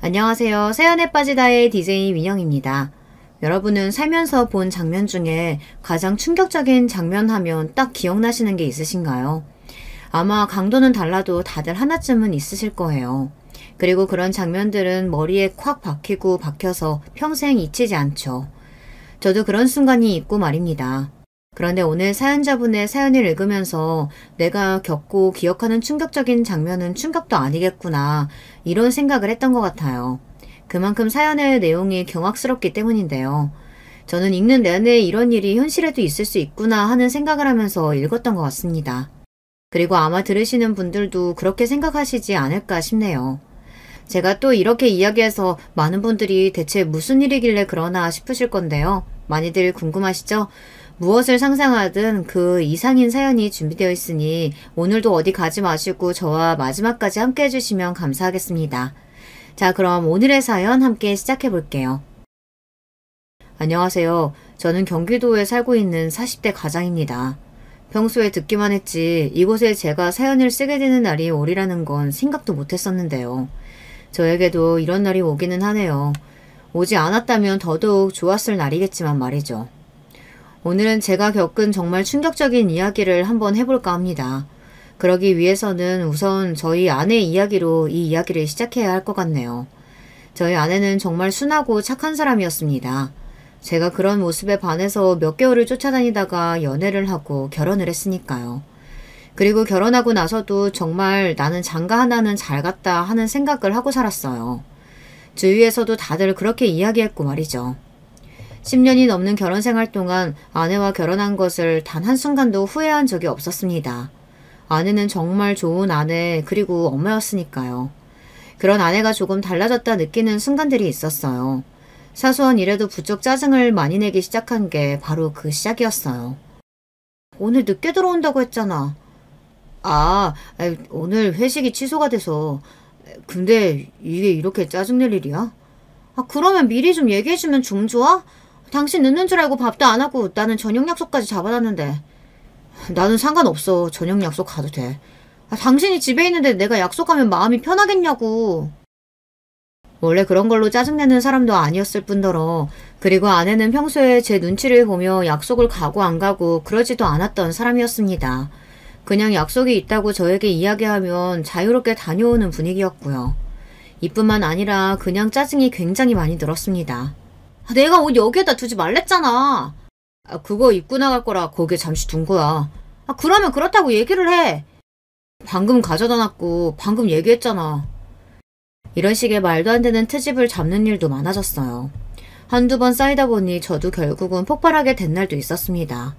안녕하세요. 사연에 빠지다의 DJ 민영입니다. 여러분은 살면서 본 장면 중에 가장 충격적인 장면 하면 딱 기억나시는 게 있으신가요? 아마 강도는 달라도 다들 하나쯤은 있으실 거예요. 그리고 그런 장면들은 머리에 콱 박혀서 평생 잊히지 않죠. 저도 그런 순간이 있고 말입니다. 그런데 오늘 사연자분의 사연을 읽으면서 내가 겪고 기억하는 충격적인 장면은 충격도 아니겠구나 이런 생각을 했던 것 같아요. 그만큼 사연의 내용이 경악스럽기 때문인데요. 저는 읽는 내내 이런 일이 현실에도 있을 수 있구나 하는 생각을 하면서 읽었던 것 같습니다. 그리고 아마 들으시는 분들도 그렇게 생각하시지 않을까 싶네요. 제가 또 이렇게 이야기해서 많은 분들이 대체 무슨 일이길래 그러나 싶으실 건데요. 많이들 궁금하시죠? 무엇을 상상하든 그 이상인 사연이 준비되어 있으니 오늘도 어디 가지 마시고 저와 마지막까지 함께 해주시면 감사하겠습니다. 자, 그럼 오늘의 사연 함께 시작해 볼게요. 안녕하세요. 저는 경기도에 살고 있는 40대 가장입니다. 평소에 듣기만 했지 이곳에 제가 사연을 쓰게 되는 날이 오리라는 건 생각도 못했었는데요. 저에게도 이런 날이 오기는 하네요. 오지 않았다면 더더욱 좋았을 날이겠지만 말이죠. 오늘은 제가 겪은 정말 충격적인 이야기를 한번 해볼까 합니다. 그러기 위해서는 우선 저희 아내 이야기로 이 이야기를 시작해야 할 것 같네요. 저희 아내는 정말 순하고 착한 사람이었습니다. 제가 그런 모습에 반해서 몇 개월을 쫓아다니다가 연애를 하고 결혼을 했으니까요. 그리고 결혼하고 나서도 정말 나는 장가 하나는 잘 갔다 하는 생각을 하고 살았어요. 주위에서도 다들 그렇게 이야기했고 말이죠. 10년이 넘는 결혼 생활 동안 아내와 결혼한 것을 단 한순간도 후회한 적이 없었습니다. 아내는 정말 좋은 아내 그리고 엄마였으니까요. 그런 아내가 조금 달라졌다 느끼는 순간들이 있었어요. 사소한 일에도 부쩍 짜증을 많이 내기 시작한 게 바로 그 시작이었어요. 오늘 늦게 들어온다고 했잖아. 오늘 회식이 취소가 돼서. 근데 이게 이렇게 짜증낼 일이야? 그러면 미리 좀 얘기해주면 좀 좋아? 당신 늦는 줄 알고 밥도 안 하고 나는 저녁 약속까지 잡아놨는데. 나는 상관없어. 저녁 약속 가도 돼. 당신이 집에 있는데 내가 약속하면 마음이 편하겠냐고. 원래 그런 걸로 짜증내는 사람도 아니었을 뿐더러 그리고 아내는 평소에 제 눈치를 보며 약속을 가고 안 가고 그러지도 않았던 사람이었습니다. 그냥 약속이 있다고 저에게 이야기하면 자유롭게 다녀오는 분위기였고요. 이뿐만 아니라 그냥 짜증이 굉장히 많이 늘었습니다. 내가 옷 여기에다 두지 말랬잖아. 그거 입고 나갈 거라 거기에 잠시 둔 거야. 그러면 그렇다고 얘기를 해. 방금 가져다 놨고 방금 얘기했잖아. 이런 식의 말도 안 되는 트집을 잡는 일도 많아졌어요. 한두 번 쌓이다 보니 저도 결국은 폭발하게 된 날도 있었습니다.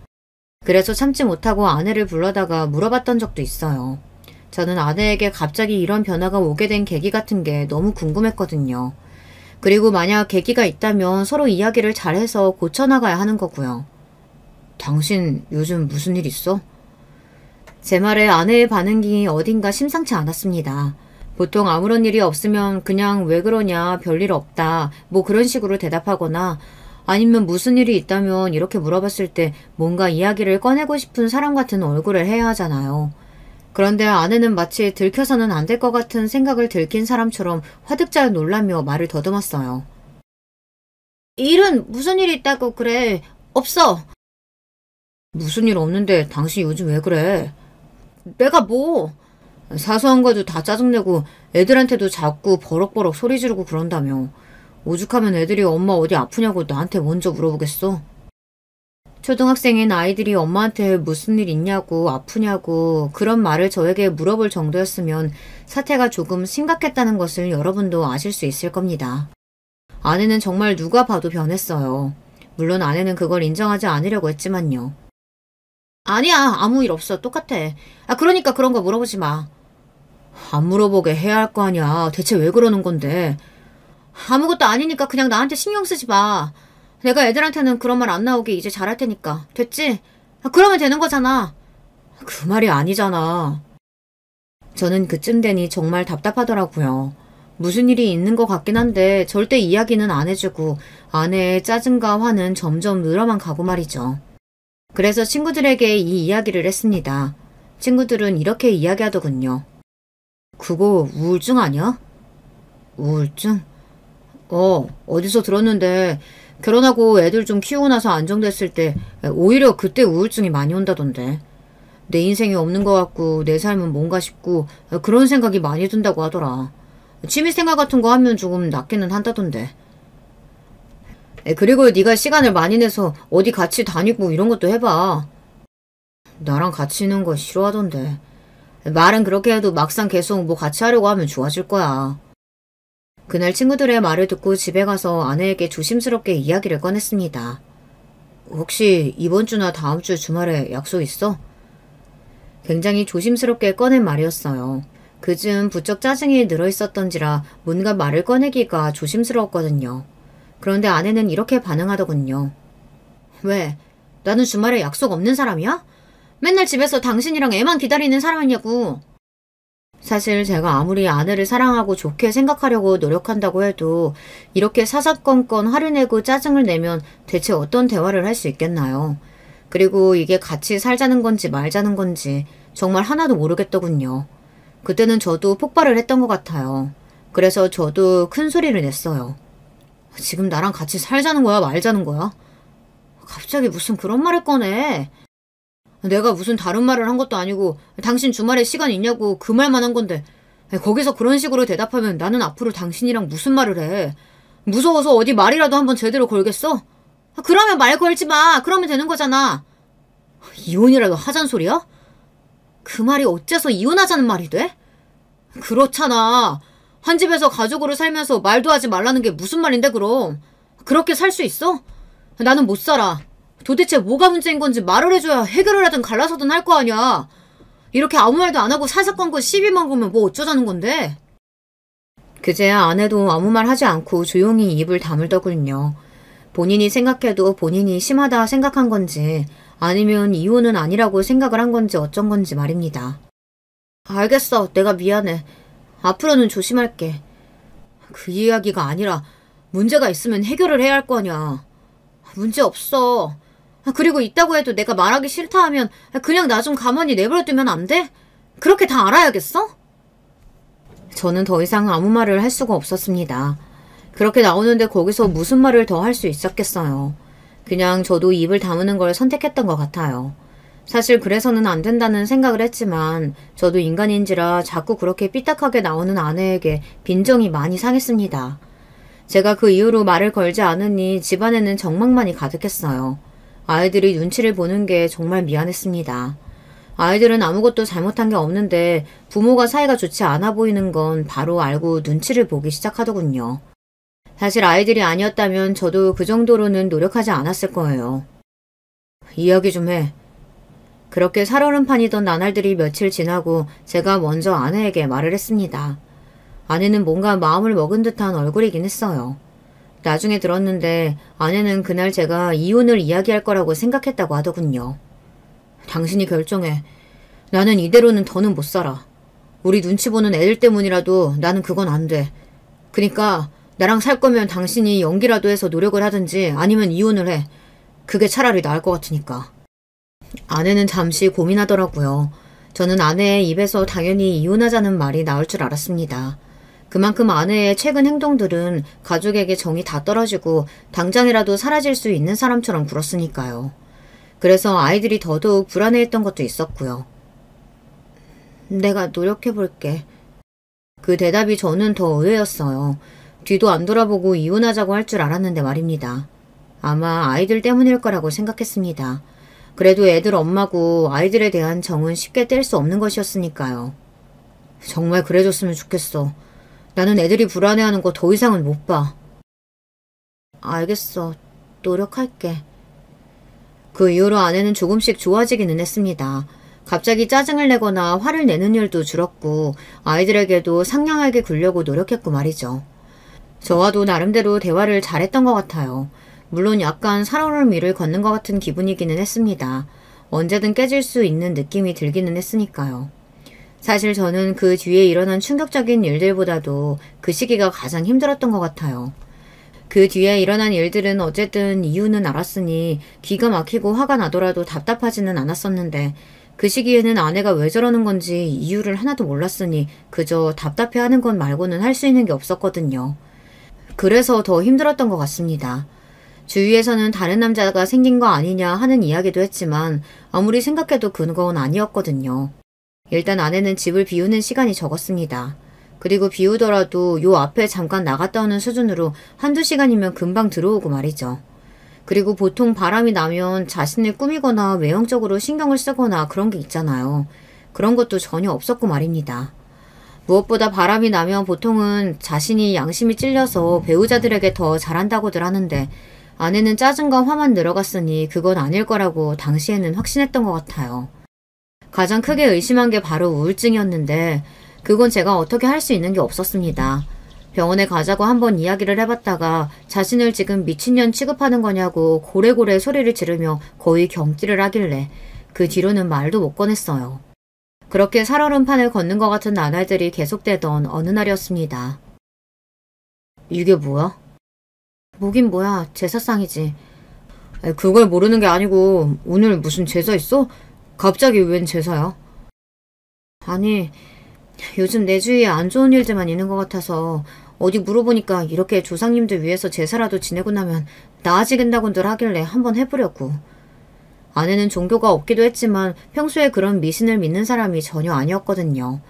그래서 참지 못하고 아내를 불러다가 물어봤던 적도 있어요. 저는 아내에게 갑자기 이런 변화가 오게 된 계기 같은 게 너무 궁금했거든요. 그리고 만약 계기가 있다면 서로 이야기를 잘해서 고쳐나가야 하는 거고요. 당신 요즘 무슨 일 있어? 제 말에 아내의 반응이 어딘가 심상치 않았습니다. 보통 아무런 일이 없으면 그냥 왜 그러냐, 별일 없다, 뭐 그런 식으로 대답하거나 아니면 무슨 일이 있다면 이렇게 물어봤을 때 뭔가 이야기를 꺼내고 싶은 사람 같은 얼굴을 해야 하잖아요. 그런데 아내는 마치 들켜서는 안 될 것 같은 생각을 들킨 사람처럼 화득잘 놀라며 말을 더듬었어요. 일은 무슨 일이 있다고 그래? 없어. 무슨 일 없는데 당신 요즘 왜 그래? 내가 뭐? 사소한 거도 다 짜증내고 애들한테도 자꾸 버럭버럭 소리 지르고 그런다며. 오죽하면 애들이 엄마 어디 아프냐고 나한테 먼저 물어보겠어? 초등학생인 아이들이 엄마한테 무슨 일 있냐고 아프냐고 그런 말을 저에게 물어볼 정도였으면 사태가 조금 심각했다는 것을 여러분도 아실 수 있을 겁니다. 아내는 정말 누가 봐도 변했어요. 물론 아내는 그걸 인정하지 않으려고 했지만요. 아니야, 아무 일 없어. 똑같아. 그러니까 그런 거 물어보지 마. 안 물어보게 해야 할 거 아니야. 대체 왜 그러는 건데? 아무것도 아니니까 그냥 나한테 신경 쓰지 마. 내가 애들한테는 그런 말 안 나오게 이제 잘할 테니까. 됐지? 그러면 되는 거잖아. 그 말이 아니잖아. 저는 그쯤 되니 정말 답답하더라고요. 무슨 일이 있는 것 같긴 한데 절대 이야기는 안 해주고 아내의 짜증과 화는 점점 늘어만 가고 말이죠. 그래서 친구들에게 이 이야기를 했습니다. 친구들은 이렇게 이야기하더군요. 그거 우울증 아니야? 우울증? 어디서 들었는데 결혼하고 애들 좀 키우고 나서 안정됐을 때 오히려 그때 우울증이 많이 온다던데. 내 인생이 없는 것 같고 내 삶은 뭔가 싶고 그런 생각이 많이 든다고 하더라. 취미생활 같은 거 하면 조금 낫기는 한다던데. 그리고 네가 시간을 많이 내서 어디 같이 다니고 이런 것도 해봐. 나랑 같이 있는 거 싫어하던데. 말은 그렇게 해도 막상 계속 뭐 같이 하려고 하면 좋아질 거야. 그날 친구들의 말을 듣고 집에 가서 아내에게 조심스럽게 이야기를 꺼냈습니다. 혹시 이번 주나 다음 주 주말에 약속 있어? 굉장히 조심스럽게 꺼낸 말이었어요. 그즘 부쩍 짜증이 늘어있었던지라 뭔가 말을 꺼내기가 조심스러웠거든요. 그런데 아내는 이렇게 반응하더군요. 왜? 나는 주말에 약속 없는 사람이야? 맨날 집에서 당신이랑 애만 기다리는 사람이냐고. 사실 제가 아무리 아내를 사랑하고 좋게 생각하려고 노력한다고 해도 이렇게 사사건건 화를 내고 짜증을 내면 대체 어떤 대화를 할 수 있겠나요? 그리고 이게 같이 살자는 건지 말자는 건지 정말 하나도 모르겠더군요. 그때는 저도 폭발을 했던 것 같아요. 그래서 저도 큰 소리를 냈어요. 지금 나랑 같이 살자는 거야, 말자는 거야? 갑자기 무슨 그런 말을 꺼내? 내가 무슨 다른 말을 한 것도 아니고 당신 주말에 시간 있냐고 그 말만 한 건데 거기서 그런 식으로 대답하면 나는 앞으로 당신이랑 무슨 말을 해. 무서워서 어디 말이라도 한번 제대로 걸겠어? 그러면 말 걸지 마. 그러면 되는 거잖아. 이혼이라도 하자는 소리야? 그 말이 어째서 이혼하자는 말이 돼? 그렇잖아. 한 집에서 가족으로 살면서 말도 하지 말라는 게 무슨 말인데 그럼. 그렇게 살 수 있어? 나는 못 살아. 도대체 뭐가 문제인 건지 말을 해줘야 해결을 하든 갈라서든 할 거 아니야. 이렇게 아무 말도 안 하고 사사건건 시비만 걸면 뭐 어쩌자는 건데. 그제야 아내도 아무 말 하지 않고 조용히 입을 다물더군요. 본인이 생각해도 본인이 심하다 생각한 건지 아니면 이혼은 아니라고 생각을 한 건지 어쩐 건지 말입니다. 알겠어. 내가 미안해. 앞으로는 조심할게. 그 이야기가 아니라 문제가 있으면 해결을 해야 할 거 아니야. 문제 없어. 그리고 있다고 해도 내가 말하기 싫다 하면 그냥 나 좀 가만히 내버려두면 안 돼? 그렇게 다 알아야겠어? 저는 더 이상 아무 말을 할 수가 없었습니다. 그렇게 나오는데 거기서 무슨 말을 더 할 수 있었겠어요. 그냥 저도 입을 다무는 걸 선택했던 것 같아요. 사실 그래서는 안 된다는 생각을 했지만 저도 인간인지라 자꾸 그렇게 삐딱하게 나오는 아내에게 빈정이 많이 상했습니다. 제가 그 이후로 말을 걸지 않으니 집안에는 정막만이 가득했어요. 아이들이 눈치를 보는 게 정말 미안했습니다. 아이들은 아무것도 잘못한 게 없는데 부모가 사이가 좋지 않아 보이는 건 바로 알고 눈치를 보기 시작하더군요. 사실 아이들이 아니었다면 저도 그 정도로는 노력하지 않았을 거예요. 이야기 좀 해. 그렇게 살얼음판이던 나날들이 며칠 지나고 제가 먼저 아내에게 말을 했습니다. 아내는 뭔가 마음을 먹은 듯한 얼굴이긴 했어요. 나중에 들었는데 아내는 그날 제가 이혼을 이야기할 거라고 생각했다고 하더군요. 당신이 결정해. 나는 이대로는 더는 못 살아. 우리 눈치 보는 애들 때문이라도 나는 그건 안 돼. 그니까 나랑 살 거면 당신이 연기라도 해서 노력을 하든지 아니면 이혼을 해. 그게 차라리 나을 것 같으니까. 아내는 잠시 고민하더라고요. 저는 아내의 입에서 당연히 이혼하자는 말이 나올 줄 알았습니다. 그만큼 아내의 최근 행동들은 가족에게 정이 다 떨어지고 당장이라도 사라질 수 있는 사람처럼 굴었으니까요. 그래서 아이들이 더더욱 불안해했던 것도 있었고요. 내가 노력해볼게. 그 대답이 저는 더 의외였어요. 뒤도 안 돌아보고 이혼하자고 할 줄 알았는데 말입니다. 아마 아이들 때문일 거라고 생각했습니다. 그래도 애들 엄마고 아이들에 대한 정은 쉽게 뗄 수 없는 것이었으니까요. 정말 그래줬으면 좋겠어. 나는 애들이 불안해하는 거 더 이상은 못 봐. 알겠어. 노력할게. 그 이후로 아내는 조금씩 좋아지기는 했습니다. 갑자기 짜증을 내거나 화를 내는 일도 줄었고 아이들에게도 상냥하게 굴려고 노력했고 말이죠. 저와도 나름대로 대화를 잘했던 것 같아요. 물론 약간 살얼음 위를 걷는 것 같은 기분이기는 했습니다. 언제든 깨질 수 있는 느낌이 들기는 했으니까요. 사실 저는 그 뒤에 일어난 충격적인 일들보다도 그 시기가 가장 힘들었던 것 같아요. 그 뒤에 일어난 일들은 어쨌든 이유는 알았으니 기가 막히고 화가 나더라도 답답하지는 않았었는데 그 시기에는 아내가 왜 저러는 건지 이유를 하나도 몰랐으니 그저 답답해하는 것 말고는 할 수 있는 게 없었거든요. 그래서 더 힘들었던 것 같습니다. 주위에서는 다른 남자가 생긴 거 아니냐 하는 이야기도 했지만 아무리 생각해도 그건 아니었거든요. 일단 아내는 집을 비우는 시간이 적었습니다. 그리고 비우더라도 요 앞에 잠깐 나갔다 오는 수준으로 한두 시간이면 금방 들어오고 말이죠. 그리고 보통 바람이 나면 자신을 꾸미거나 외형적으로 신경을 쓰거나 그런 게 있잖아요. 그런 것도 전혀 없었고 말입니다. 무엇보다 바람이 나면 보통은 자신이 양심이 찔려서 배우자들에게 더 잘한다고들 하는데 아내는 짜증과 화만 늘어갔으니 그건 아닐 거라고 당시에는 확신했던 것 같아요. 가장 크게 의심한 게 바로 우울증이었는데 그건 제가 어떻게 할 수 있는 게 없었습니다. 병원에 가자고 한번 이야기를 해봤다가 자신을 지금 미친년 취급하는 거냐고 고래고래 소리를 지르며 거의 경기를 하길래 그 뒤로는 말도 못 꺼냈어요. 그렇게 살얼음판을 걷는 것 같은 나날들이 계속되던 어느 날이었습니다. 이게 뭐야? 뭐긴 뭐야, 제사상이지. 그걸 모르는 게 아니고 오늘 무슨 제사 있어? 갑자기 웬 제사야? 아니, 요즘 내 주위에 안 좋은 일들만 있는 것 같아서 어디 물어보니까 이렇게 조상님들 위해서 제사라도 지내고 나면 나아지겠다고들 하길래 한번 해보려고. 아내는 종교가 없기도 했지만 평소에 그런 미신을 믿는 사람이 전혀 아니었거든요.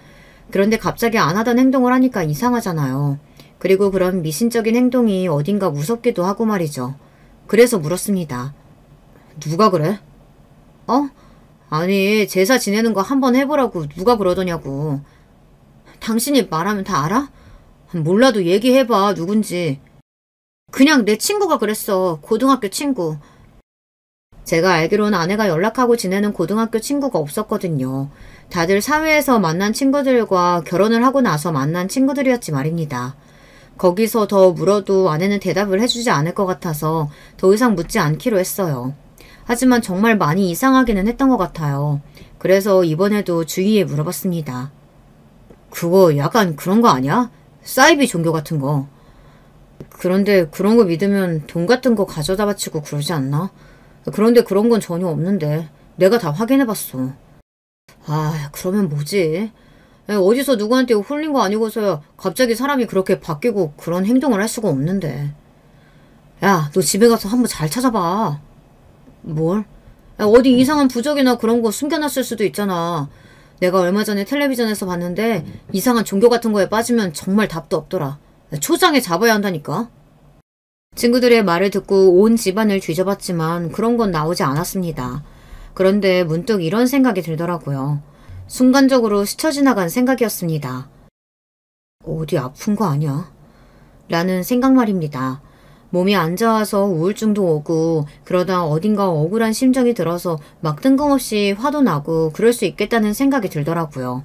그런데 갑자기 안 하던 행동을 하니까 이상하잖아요. 그리고 그런 미신적인 행동이 어딘가 무섭기도 하고 말이죠. 그래서 물었습니다. 누가 그래? 아니, 제사 지내는 거 한번 해보라고 누가 그러더냐고. 당신이 말하면 다 알아? 몰라도 얘기해봐, 누군지. 그냥 내 친구가 그랬어. 고등학교 친구. 제가 알기로는 아내가 연락하고 지내는 고등학교 친구가 없었거든요. 다들 사회에서 만난 친구들과 결혼을 하고 나서 만난 친구들이었지 말입니다. 거기서 더 물어도 아내는 대답을 해주지 않을 것 같아서 더 이상 묻지 않기로 했어요. 하지만 정말 많이 이상하기는 했던 것 같아요. 그래서 이번에도 주위에 물어봤습니다. 그거 약간 그런 거 아니야? 사이비 종교 같은 거. 그런데 그런 거 믿으면 돈 같은 거 가져다 바치고 그러지 않나? 그런데 그런 건 전혀 없는데 내가 다 확인해봤어. 그러면 뭐지? 어디서 누구한테 홀린 거 아니고서야 갑자기 사람이 그렇게 바뀌고 그런 행동을 할 수가 없는데. 야, 너 집에 가서 한번 잘 찾아봐. 뭘? 어디 이상한 부적이나 그런 거 숨겨놨을 수도 있잖아. 내가 얼마 전에 텔레비전에서 봤는데 이상한 종교 같은 거에 빠지면 정말 답도 없더라. 초장에 잡아야 한다니까. 친구들의 말을 듣고 온 집안을 뒤져봤지만 그런 건 나오지 않았습니다. 그런데 문득 이런 생각이 들더라고요. 순간적으로 스쳐 지나간 생각이었습니다. 어디 아픈 거 아니야? 라는 생각 말입니다. 몸이 안 좋아서 우울증도 오고 그러다 어딘가 억울한 심정이 들어서 막 뜬금없이 화도 나고 그럴 수 있겠다는 생각이 들더라고요.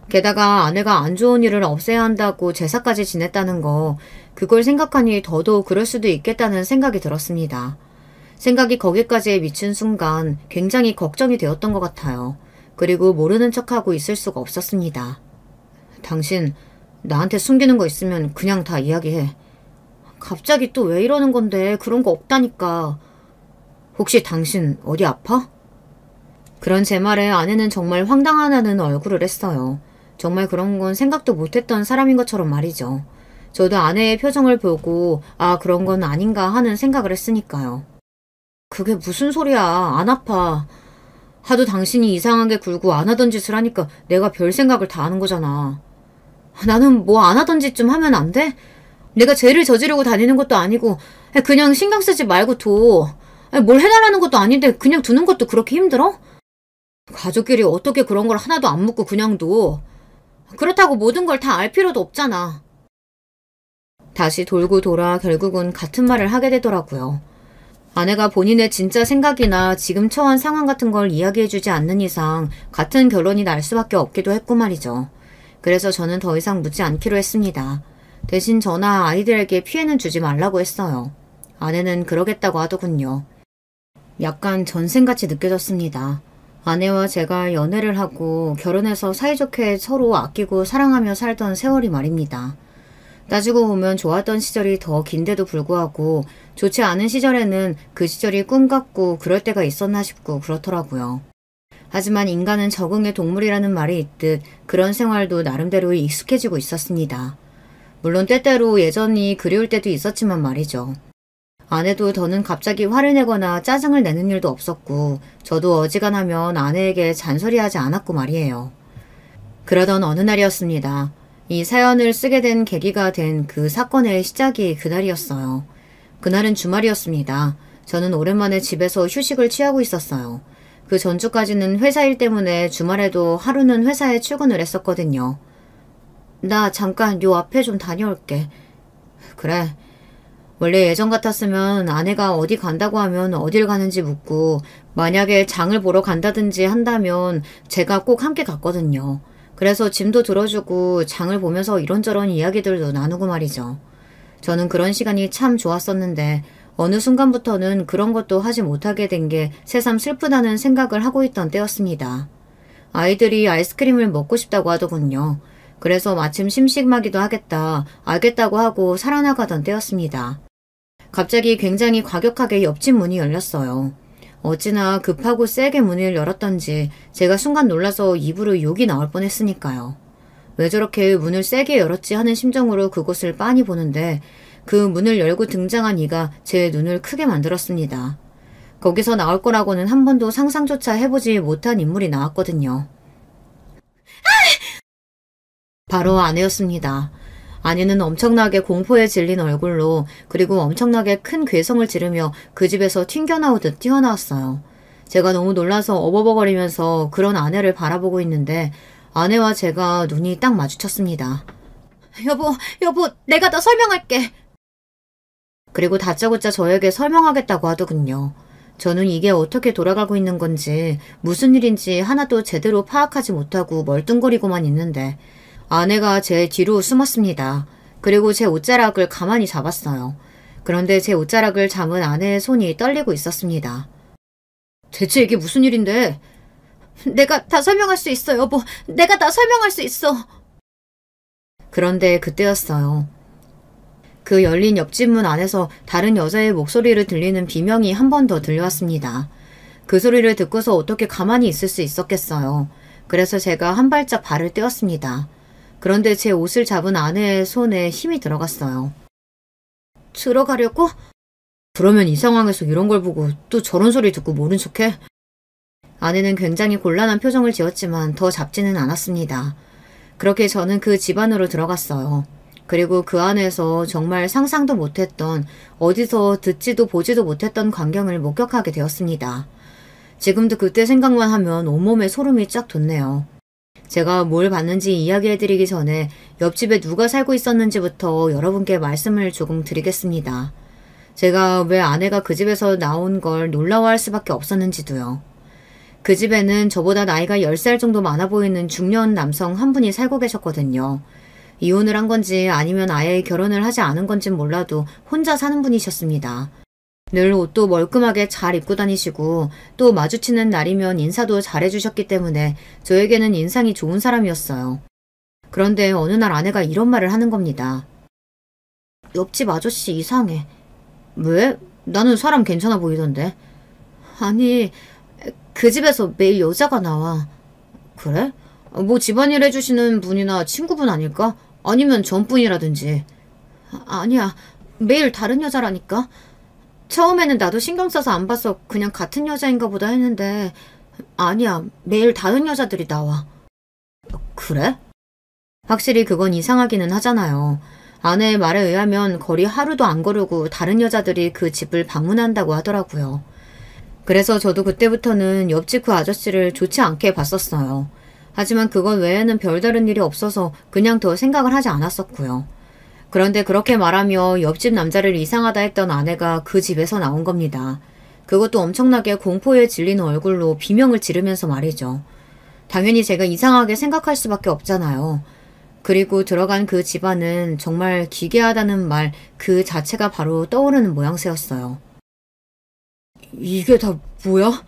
게다가 아내가 안 좋은 일을 없애야 한다고 제사까지 지냈다는 거, 그걸 생각하니 더더욱 그럴 수도 있겠다는 생각이 들었습니다. 생각이 거기까지 미친 순간 굉장히 걱정이 되었던 것 같아요. 그리고 모르는 척하고 있을 수가 없었습니다. 당신 나한테 숨기는 거 있으면 그냥 다 이야기해. 갑자기 또 왜 이러는 건데 그런 거 없다니까. 혹시 당신 어디 아파? 그런 제 말에 아내는 정말 황당하다는 얼굴을 했어요. 정말 그런 건 생각도 못했던 사람인 것처럼 말이죠. 저도 아내의 표정을 보고 그런 건 아닌가 하는 생각을 했으니까요. 그게 무슨 소리야. 안 아파. 하도 당신이 이상하게 굴고 안 하던 짓을 하니까 내가 별 생각을 다 하는 거잖아. 나는 뭐 안 하던 짓 좀 하면 안 돼? 내가 죄를 저지르고 다니는 것도 아니고 그냥 신경 쓰지 말고 둬. 뭘 해달라는 것도 아닌데 그냥 두는 것도 그렇게 힘들어? 가족끼리 어떻게 그런 걸 하나도 안 묻고 그냥 둬. 그렇다고 모든 걸 다 알 필요도 없잖아. 다시 돌고 돌아 결국은 같은 말을 하게 되더라고요. 아내가 본인의 진짜 생각이나 지금 처한 상황 같은 걸 이야기해주지 않는 이상 같은 결론이 날 수밖에 없기도 했고 말이죠. 그래서 저는 더 이상 묻지 않기로 했습니다. 대신 저나 아이들에게 피해는 주지 말라고 했어요. 아내는 그러겠다고 하더군요. 약간 전생같이 느껴졌습니다. 아내와 제가 연애를 하고 결혼해서 사이좋게 서로 아끼고 사랑하며 살던 세월이 말입니다. 따지고 보면 좋았던 시절이 더 긴데도 불구하고 좋지 않은 시절에는 그 시절이 꿈 같고 그럴 때가 있었나 싶고 그렇더라고요. 하지만 인간은 적응의 동물이라는 말이 있듯 그런 생활도 나름대로 익숙해지고 있었습니다. 물론 때때로 예전이 그리울 때도 있었지만 말이죠. 아내도 더는 갑자기 화를 내거나 짜증을 내는 일도 없었고 저도 어지간하면 아내에게 잔소리하지 않았고 말이에요. 그러던 어느 날이었습니다. 이 사연을 쓰게 된 계기가 된 그 사건의 시작이 그날이었어요. 그날은 주말이었습니다. 저는 오랜만에 집에서 휴식을 취하고 있었어요. 그 전주까지는 회사 일 때문에 주말에도 하루는 회사에 출근을 했었거든요. 나 잠깐 요 앞에 좀 다녀올게. 그래. 원래 예전 같았으면 아내가 어디 간다고 하면 어딜 가는지 묻고 만약에 장을 보러 간다든지 한다면 제가 꼭 함께 갔거든요. 그래서 짐도 들어주고 장을 보면서 이런저런 이야기들도 나누고 말이죠. 저는 그런 시간이 참 좋았었는데 어느 순간부터는 그런 것도 하지 못하게 된 게 새삼 슬프다는 생각을 하고 있던 때였습니다. 아이들이 아이스크림을 먹고 싶다고 하더군요. 그래서 마침 심심하기도 하겠다, 알겠다고 하고 살아나가던 때였습니다. 갑자기 굉장히 과격하게 옆집 문이 열렸어요. 어찌나 급하고 세게 문을 열었던지 제가 순간 놀라서 입으로 욕이 나올 뻔했으니까요. 왜 저렇게 문을 세게 열었지 하는 심정으로 그곳을 빤히 보는데 그 문을 열고 등장한 이가 제 눈을 크게 만들었습니다. 거기서 나올 거라고는 한 번도 상상조차 해보지 못한 인물이 나왔거든요. 바로 아내였습니다. 아내는 엄청나게 공포에 질린 얼굴로 그리고 엄청나게 큰 괴성을 지르며 그 집에서 튕겨나오듯 뛰어나왔어요. 제가 너무 놀라서 어버버거리면서 그런 아내를 바라보고 있는데 아내와 제가 눈이 딱 마주쳤습니다. 여보, 내가 다 설명할게. 그리고 다짜고짜 저에게 설명하겠다고 하더군요. 저는 이게 어떻게 돌아가고 있는 건지 무슨 일인지 하나도 제대로 파악하지 못하고 멀뚱거리고만 있는데 아내가 제 뒤로 숨었습니다. 그리고 제 옷자락을 가만히 잡았어요. 그런데 제 옷자락을 잡은 아내의 손이 떨리고 있었습니다. 대체 이게 무슨 일인데? 내가 다 설명할 수 있어, 여보. 내가 다 설명할 수 있어. 그런데 그때였어요. 그 열린 옆집 문 안에서 다른 여자의 목소리를 들리는 비명이 한 번 더 들려왔습니다. 그 소리를 듣고서 어떻게 가만히 있을 수 있었겠어요. 그래서 제가 한 발짝 발을 떼었습니다. 그런데 제 옷을 잡은 아내의 손에 힘이 들어갔어요. 들어가려고? 그러면 이 상황에서 이런 걸 보고 또 저런 소리 듣고 모른 척해? 아내는 굉장히 곤란한 표정을 지었지만 더 잡지는 않았습니다. 그렇게 저는 그 집 안으로 들어갔어요. 그리고 그 안에서 정말 상상도 못했던 어디서 듣지도 보지도 못했던 광경을 목격하게 되었습니다. 지금도 그때 생각만 하면 온몸에 소름이 쫙 돋네요. 제가 뭘 봤는지 이야기해드리기 전에 옆집에 누가 살고 있었는지부터 여러분께 말씀을 조금 드리겠습니다. 제가 왜 아내가 그 집에서 나온 걸 놀라워할 수밖에 없었는지도요. 그 집에는 저보다 나이가 10살 정도 많아 보이는 중년 남성 한 분이 살고 계셨거든요. 이혼을 한 건지 아니면 아예 결혼을 하지 않은 건진 몰라도 혼자 사는 분이셨습니다. 늘 옷도 멀끔하게 잘 입고 다니시고 또 마주치는 날이면 인사도 잘해주셨기 때문에 저에게는 인상이 좋은 사람이었어요. 그런데 어느 날 아내가 이런 말을 하는 겁니다. 옆집 아저씨 이상해. 왜? 나는 사람 괜찮아 보이던데. 아니, 그 집에서 매일 여자가 나와. 그래? 뭐 집안일 해주시는 분이나 친구분 아닐까? 아니면 전분이라든지. 아니야, 매일 다른 여자라니까. 처음에는 나도 신경 써서 안 봐서 그냥 같은 여자인가 보다 했는데 아니야, 매일 다른 여자들이 나와. 그래? 확실히 그건 이상하기는 하잖아요. 아내의 말에 의하면 거리 하루도 안 거르고 다른 여자들이 그 집을 방문한다고 하더라고요. 그래서 저도 그때부터는 옆집 그 아저씨를 좋지 않게 봤었어요. 하지만 그것 외에는 별다른 일이 없어서 그냥 더 생각을 하지 않았었고요. 그런데 그렇게 말하며 옆집 남자를 이상하다 했던 아내가 그 집에서 나온 겁니다. 그것도 엄청나게 공포에 질린 얼굴로 비명을 지르면서 말이죠. 당연히 제가 이상하게 생각할 수밖에 없잖아요. 그리고 들어간 그 집안은 정말 기괴하다는 말 그 자체가 바로 떠오르는 모양새였어요. 이게 다 뭐야?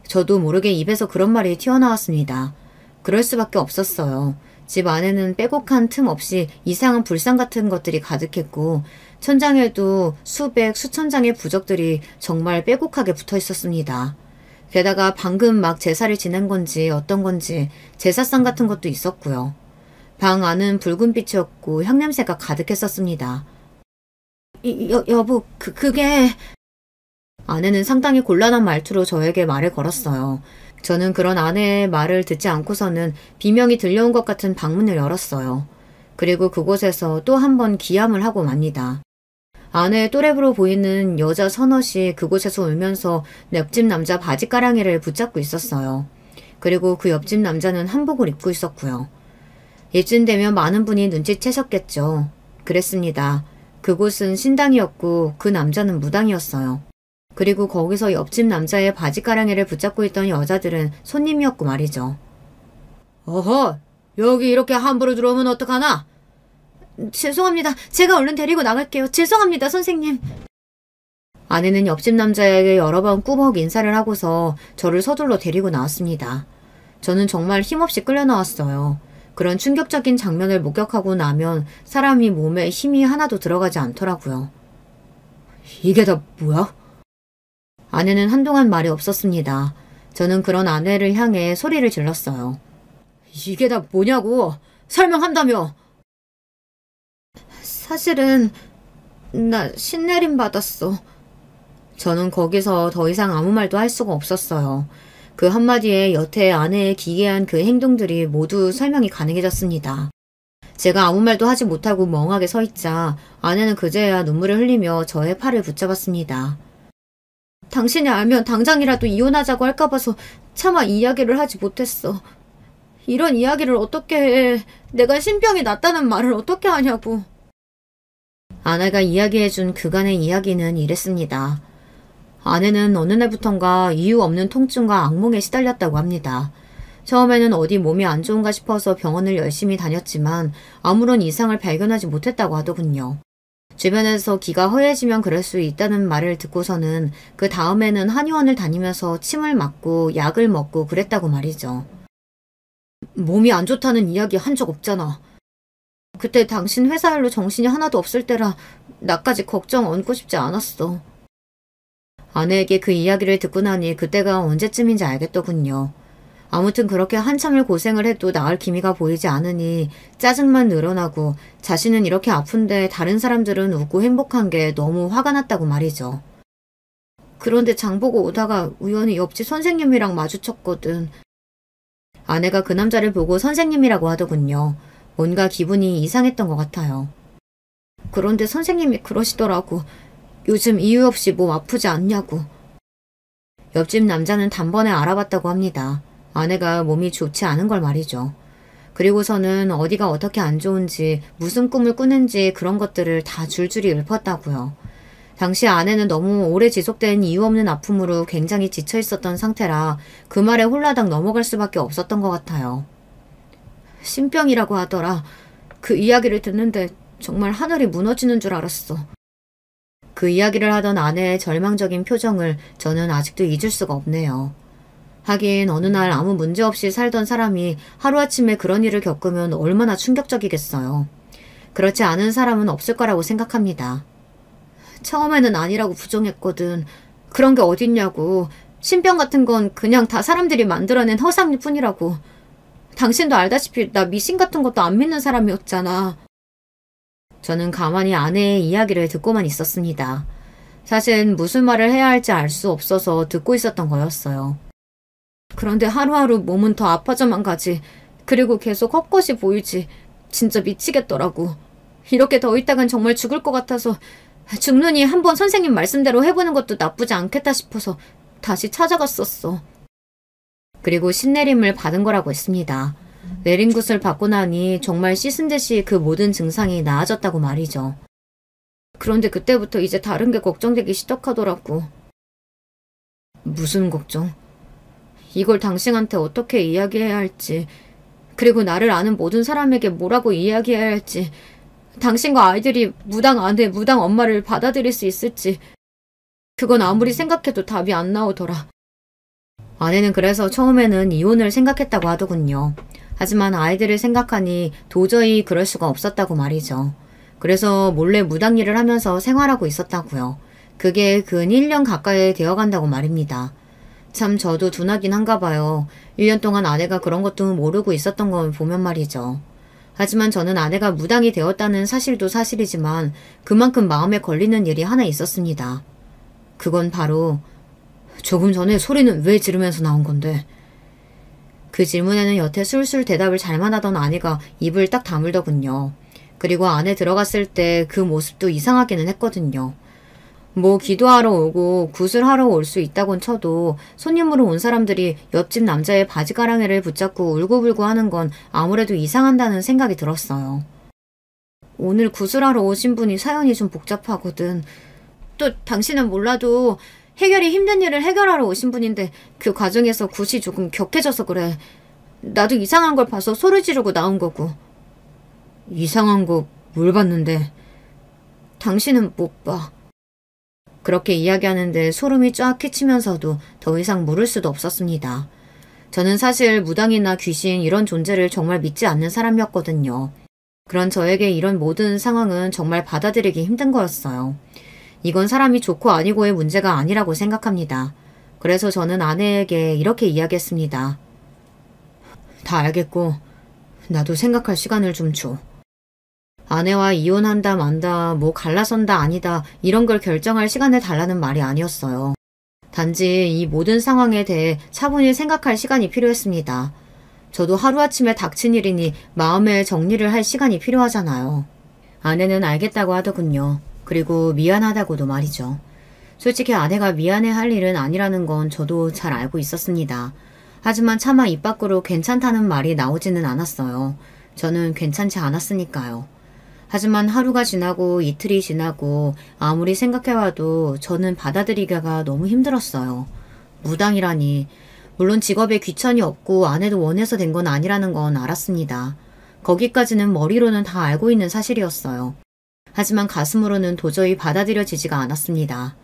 저도 모르게 입에서 그런 말이 튀어나왔습니다. 그럴 수밖에 없었어요. 집 안에는 빼곡한 틈 없이 이상한 불상 같은 것들이 가득했고 천장에도 수백, 수천 장의 부적들이 정말 빼곡하게 붙어 있었습니다. 게다가 방금 막 제사를 지낸 건지 어떤 건지 제사상 같은 것도 있었고요. 방 안은 붉은 빛이었고 향냄새가 가득했었습니다. 여보, 그게... 아내는 상당히 곤란한 말투로 저에게 말을 걸었어요. 저는 그런 아내의 말을 듣지 않고서는 비명이 들려온 것 같은 방문을 열었어요. 그리고 그곳에서 또 한 번 기함을 하고 맙니다. 아내의 또래부로 보이는 여자 서넛이 그곳에서 울면서 옆집 남자 바지가랑이를 붙잡고 있었어요. 그리고 그 옆집 남자는 한복을 입고 있었고요. 이쯤 되면 많은 분이 눈치채셨겠죠. 그랬습니다. 그곳은 신당이었고 그 남자는 무당이었어요. 그리고 거기서 옆집 남자의 바지가랑이를 붙잡고 있던 여자들은 손님이었고 말이죠. 어허! 여기 이렇게 함부로 들어오면 어떡하나? 죄송합니다. 제가 얼른 데리고 나갈게요. 죄송합니다, 선생님. 아내는 옆집 남자에게 여러 번 꾸벅 인사를 하고서 저를 서둘러 데리고 나왔습니다. 저는 정말 힘없이 끌려 나왔어요. 그런 충격적인 장면을 목격하고 나면 사람이 몸에 힘이 하나도 들어가지 않더라고요. 이게 다 뭐야? 아내는 한동안 말이 없었습니다. 저는 그런 아내를 향해 소리를 질렀어요. 이게 다 뭐냐고! 설명한다며! 사실은 나 신내림 받았어. 저는 거기서 더 이상 아무 말도 할 수가 없었어요. 그 한마디에 여태 아내의 기괴한 그 행동들이 모두 설명이 가능해졌습니다. 제가 아무 말도 하지 못하고 멍하게 서 있자 아내는 그제야 눈물을 흘리며 저의 팔을 붙잡았습니다. 당신이 알면 당장이라도 이혼하자고 할까 봐서 차마 이야기를 하지 못했어. 이런 이야기를 어떻게 해. 내가 신병이 났다는 말을 어떻게 하냐고. 아내가 이야기해준 그간의 이야기는 이랬습니다. 아내는 어느 날부턴가 이유 없는 통증과 악몽에 시달렸다고 합니다. 처음에는 어디 몸이 안 좋은가 싶어서 병원을 열심히 다녔지만 아무런 이상을 발견하지 못했다고 하더군요. 주변에서 기가 허해지면 그럴 수 있다는 말을 듣고서는 그 다음에는 한의원을 다니면서 침을 맞고 약을 먹고 그랬다고 말이죠. 몸이 안 좋다는 이야기 한 적 없잖아. 그때 당신 회사 일로 정신이 하나도 없을 때라 나까지 걱정 얹고 싶지 않았어. 아내에게 그 이야기를 듣고 나니 그때가 언제쯤인지 알겠더군요. 아무튼 그렇게 한참을 고생을 해도 나을 기미가 보이지 않으니 짜증만 늘어나고 자신은 이렇게 아픈데 다른 사람들은 웃고 행복한 게 너무 화가 났다고 말이죠. 그런데 장보고 오다가 우연히 옆집 선생님이랑 마주쳤거든. 아내가 그 남자를 보고 선생님이라고 하더군요. 뭔가 기분이 이상했던 것 같아요. 그런데 선생님이 그러시더라고. 요즘 이유 없이 몸 아프지 않냐고. 옆집 남자는 단번에 알아봤다고 합니다. 아내가 몸이 좋지 않은 걸 말이죠. 그리고서는 어디가 어떻게 안 좋은지 무슨 꿈을 꾸는지 그런 것들을 다 줄줄이 읊었다고요. 당시 아내는 너무 오래 지속된 이유 없는 아픔으로 굉장히 지쳐 있었던 상태라 그 말에 홀라당 넘어갈 수밖에 없었던 것 같아요. 신병이라고 하더라. 그 이야기를 듣는데 정말 하늘이 무너지는 줄 알았어. 그 이야기를 하던 아내의 절망적인 표정을 저는 아직도 잊을 수가 없네요. 하긴 어느 날 아무 문제 없이 살던 사람이 하루아침에 그런 일을 겪으면 얼마나 충격적이겠어요. 그렇지 않은 사람은 없을 거라고 생각합니다. 처음에는 아니라고 부정했거든. 그런 게 어딨냐고. 신병 같은 건 그냥 다 사람들이 만들어낸 허상일 뿐이라고. 당신도 알다시피 나 미신 같은 것도 안 믿는 사람이었잖아. 저는 가만히 아내의 이야기를 듣고만 있었습니다. 사실 무슨 말을 해야 할지 알 수 없어서 듣고 있었던 거였어요. 그런데 하루하루 몸은 더 아파져만 가지. 그리고 계속 헛것이 보이지. 진짜 미치겠더라고. 이렇게 더 있다간 정말 죽을 것 같아서 죽느니 한번 선생님 말씀대로 해보는 것도 나쁘지 않겠다 싶어서 다시 찾아갔었어. 그리고 신내림을 받은 거라고 했습니다. 내린 굿을 받고 나니 정말 씻은 듯이 그 모든 증상이 나아졌다고 말이죠. 그런데 그때부터 이제 다른 게 걱정되기 시작하더라고. 무슨 걱정? 이걸 당신한테 어떻게 이야기해야 할지, 그리고 나를 아는 모든 사람에게 뭐라고 이야기해야 할지, 당신과 아이들이 무당 아내, 무당 엄마를 받아들일 수 있을지, 그건 아무리 생각해도 답이 안 나오더라. 아내는 그래서 처음에는 이혼을 생각했다고 하더군요. 하지만 아이들을 생각하니 도저히 그럴 수가 없었다고 말이죠. 그래서 몰래 무당 일을 하면서 생활하고 있었다고요. 그게 근 1년 가까이 되어간다고 말입니다. 참 저도 둔하긴 한가 봐요. 1년 동안 아내가 그런 것도 모르고 있었던 건 보면 말이죠. 하지만 저는 아내가 무당이 되었다는 사실도 사실이지만 그만큼 마음에 걸리는 일이 하나 있었습니다. 그건 바로 조금 전에 소리는 왜 지르면서 나온 건데? 그 질문에는 여태 술술 대답을 잘만 하던 아내가 입을 딱 다물더군요. 그리고 안에 들어갔을 때 그 모습도 이상하기는 했거든요. 뭐 기도하러 오고 구슬하러 올 수 있다곤 쳐도 손님으로 온 사람들이 옆집 남자의 바지가랑이를 붙잡고 울고불고 하는 건 아무래도 이상한다는 생각이 들었어요. 오늘 구슬하러 오신 분이 사연이 좀 복잡하거든. 또 당신은 몰라도 해결이 힘든 일을 해결하러 오신 분인데 그 과정에서 굿이 조금 격해져서 그래. 나도 이상한 걸 봐서 소리 지르고 나온 거고. 이상한 거 뭘 봤는데? 당신은 못 봐. 그렇게 이야기하는데 소름이 쫙 끼치면서도 더 이상 물을 수도 없었습니다. 저는 사실 무당이나 귀신 이런 존재를 정말 믿지 않는 사람이었거든요. 그런 저에게 이런 모든 상황은 정말 받아들이기 힘든 거였어요. 이건 사람이 좋고 아니고의 문제가 아니라고 생각합니다. 그래서 저는 아내에게 이렇게 이야기했습니다. 다 알겠고 나도 생각할 시간을 좀 줘. 아내와 이혼한다 만다 뭐 갈라선다 아니다 이런 걸 결정할 시간을 달라는 말이 아니었어요. 단지 이 모든 상황에 대해 차분히 생각할 시간이 필요했습니다. 저도 하루아침에 닥친 일이니 마음의 정리를 할 시간이 필요하잖아요. 아내는 알겠다고 하더군요. 그리고 미안하다고도 말이죠. 솔직히 아내가 미안해할 일은 아니라는 건 저도 잘 알고 있었습니다. 하지만 차마 입 밖으로 괜찮다는 말이 나오지는 않았어요. 저는 괜찮지 않았으니까요. 하지만 하루가 지나고 이틀이 지나고 아무리 생각해봐도 저는 받아들이기가 너무 힘들었어요. 무당이라니. 물론 직업에 귀천이 없고 아내도 원해서 된 건 아니라는 건 알았습니다. 거기까지는 머리로는 다 알고 있는 사실이었어요. 하지만 가슴으로는 도저히 받아들여지지가 않았습니다.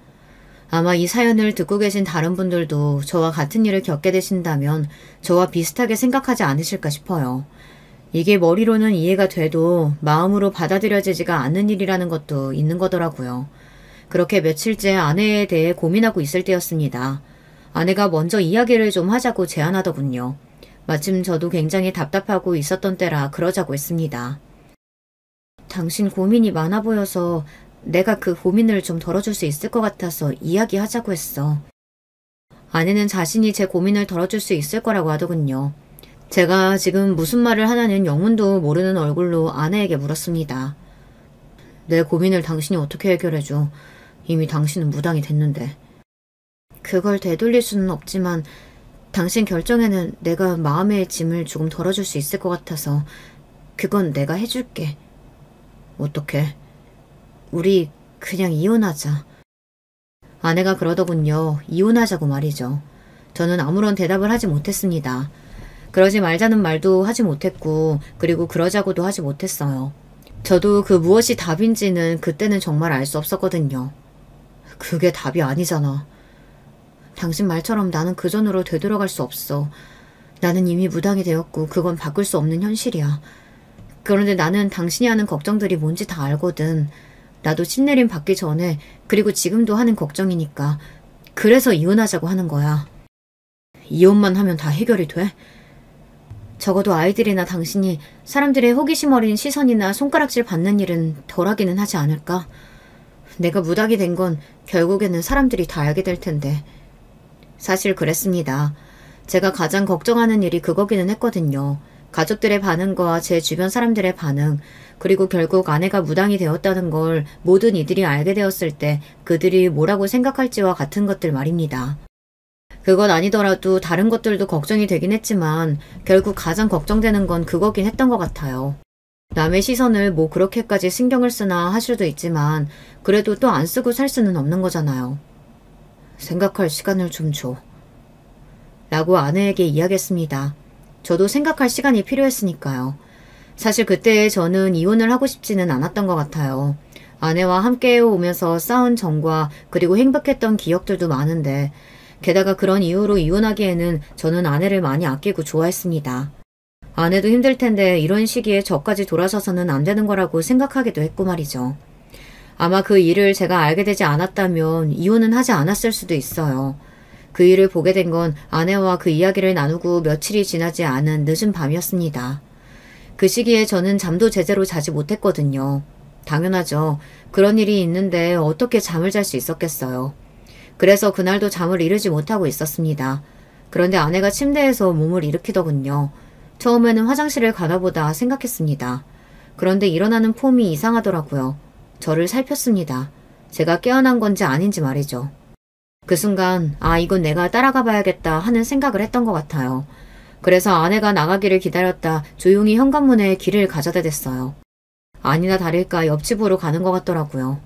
아마 이 사연을 듣고 계신 다른 분들도 저와 같은 일을 겪게 되신다면 저와 비슷하게 생각하지 않으실까 싶어요. 이게 머리로는 이해가 돼도 마음으로 받아들여지지가 않는 일이라는 것도 있는 거더라고요. 그렇게 며칠째 아내에 대해 고민하고 있을 때였습니다. 아내가 먼저 이야기를 좀 하자고 제안하더군요. 마침 저도 굉장히 답답하고 있었던 때라 그러자고 했습니다. 당신 고민이 많아 보여서 내가 그 고민을 좀 덜어줄 수 있을 것 같아서 이야기하자고 했어. 아내는 자신이 제 고민을 덜어줄 수 있을 거라고 하더군요. 제가 지금 무슨 말을 하나는 영문도 모르는 얼굴로 아내에게 물었습니다. 내 고민을 당신이 어떻게 해결해줘? 이미 당신은 무당이 됐는데. 그걸 되돌릴 수는 없지만 당신 결정에는 내가 마음의 짐을 조금 덜어줄 수 있을 것 같아서 그건 내가 해줄게. 어떻게? 우리 그냥 이혼하자. 아내가 그러더군요. 이혼하자고 말이죠. 저는 아무런 대답을 하지 못했습니다. 그러지 말자는 말도 하지 못했고 그리고 그러자고도 하지 못했어요. 저도 그 무엇이 답인지는 그때는 정말 알 수 없었거든요. 그게 답이 아니잖아. 당신 말처럼 나는 그전으로 되돌아갈 수 없어. 나는 이미 무당이 되었고 그건 바꿀 수 없는 현실이야. 그런데 나는 당신이 하는 걱정들이 뭔지 다 알거든. 나도 신내림 받기 전에 그리고 지금도 하는 걱정이니까. 그래서 이혼하자고 하는 거야. 이혼만 하면 다 해결이 돼? 적어도 아이들이나 당신이 사람들의 호기심 어린 시선이나 손가락질 받는 일은 덜하기는 하지 않을까? 내가 무당이 된 건 결국에는 사람들이 다 알게 될 텐데. 사실 그랬습니다. 제가 가장 걱정하는 일이 그거기는 했거든요. 가족들의 반응과 제 주변 사람들의 반응, 그리고 결국 아내가 무당이 되었다는 걸 모든 이들이 알게 되었을 때 그들이 뭐라고 생각할지와 같은 것들 말입니다. 그건 아니더라도 다른 것들도 걱정이 되긴 했지만 결국 가장 걱정되는 건 그거긴 했던 것 같아요. 남의 시선을 뭐 그렇게까지 신경을 쓰나 할 수도 있지만 그래도 또 안 쓰고 살 수는 없는 거잖아요. 생각할 시간을 좀 줘. 라고 아내에게 이야기했습니다. 저도 생각할 시간이 필요했으니까요. 사실 그때 저는 이혼을 하고 싶지는 않았던 것 같아요. 아내와 함께 오면서 쌓은 정과 그리고 행복했던 기억들도 많은데 게다가 그런 이유로 이혼하기에는 저는 아내를 많이 아끼고 좋아했습니다. 아내도 힘들 텐데 이런 시기에 저까지 돌아서서는 안 되는 거라고 생각하기도 했고 말이죠. 아마 그 일을 제가 알게 되지 않았다면 이혼은 하지 않았을 수도 있어요. 그 일을 보게 된 건 아내와 그 이야기를 나누고 며칠이 지나지 않은 늦은 밤이었습니다. 그 시기에 저는 잠도 제대로 자지 못했거든요. 당연하죠. 그런 일이 있는데 어떻게 잠을 잘 수 있었겠어요. 그래서 그날도 잠을 이루지 못하고 있었습니다. 그런데 아내가 침대에서 몸을 일으키더군요. 처음에는 화장실을 가나보다 생각했습니다. 그런데 일어나는 폼이 이상하더라고요. 저를 살폈습니다. 제가 깨어난 건지 아닌지 말이죠. 그 순간 이건 내가 따라가 봐야겠다 하는 생각을 했던 것 같아요. 그래서 아내가 나가기를 기다렸다 조용히 현관문에 길을 가져다 댔어요. 아니나 다를까 옆집으로 가는 것 같더라고요.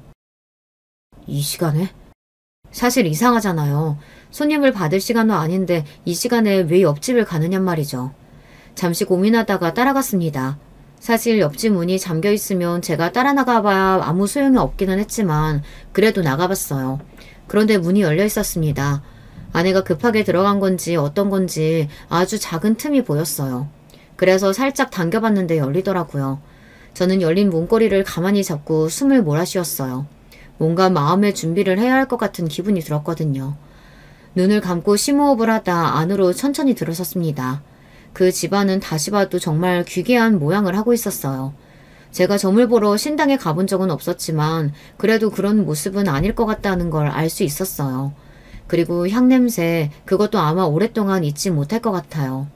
이 시간에? 사실 이상하잖아요. 손님을 받을 시간도 아닌데 이 시간에 왜 옆집을 가느냔 말이죠. 잠시 고민하다가 따라갔습니다. 사실 옆집 문이 잠겨 있으면 제가 따라 나가봐야 아무 소용이 없기는 했지만 그래도 나가봤어요. 그런데 문이 열려 있었습니다. 아내가 급하게 들어간 건지 어떤 건지 아주 작은 틈이 보였어요. 그래서 살짝 당겨봤는데 열리더라고요. 저는 열린 문고리를 가만히 잡고 숨을 몰아쉬었어요. 뭔가 마음의 준비를 해야 할 것 같은 기분이 들었거든요. 눈을 감고 심호흡을 하다 안으로 천천히 들어섰습니다. 그 집안은 다시 봐도 정말 귀괴한 모양을 하고 있었어요. 제가 점을 보러 신당에 가본 적은 없었지만 그래도 그런 모습은 아닐 것 같다는 걸 알 수 있었어요. 그리고 향냄새, 그것도 아마 오랫동안 잊지 못할 것 같아요.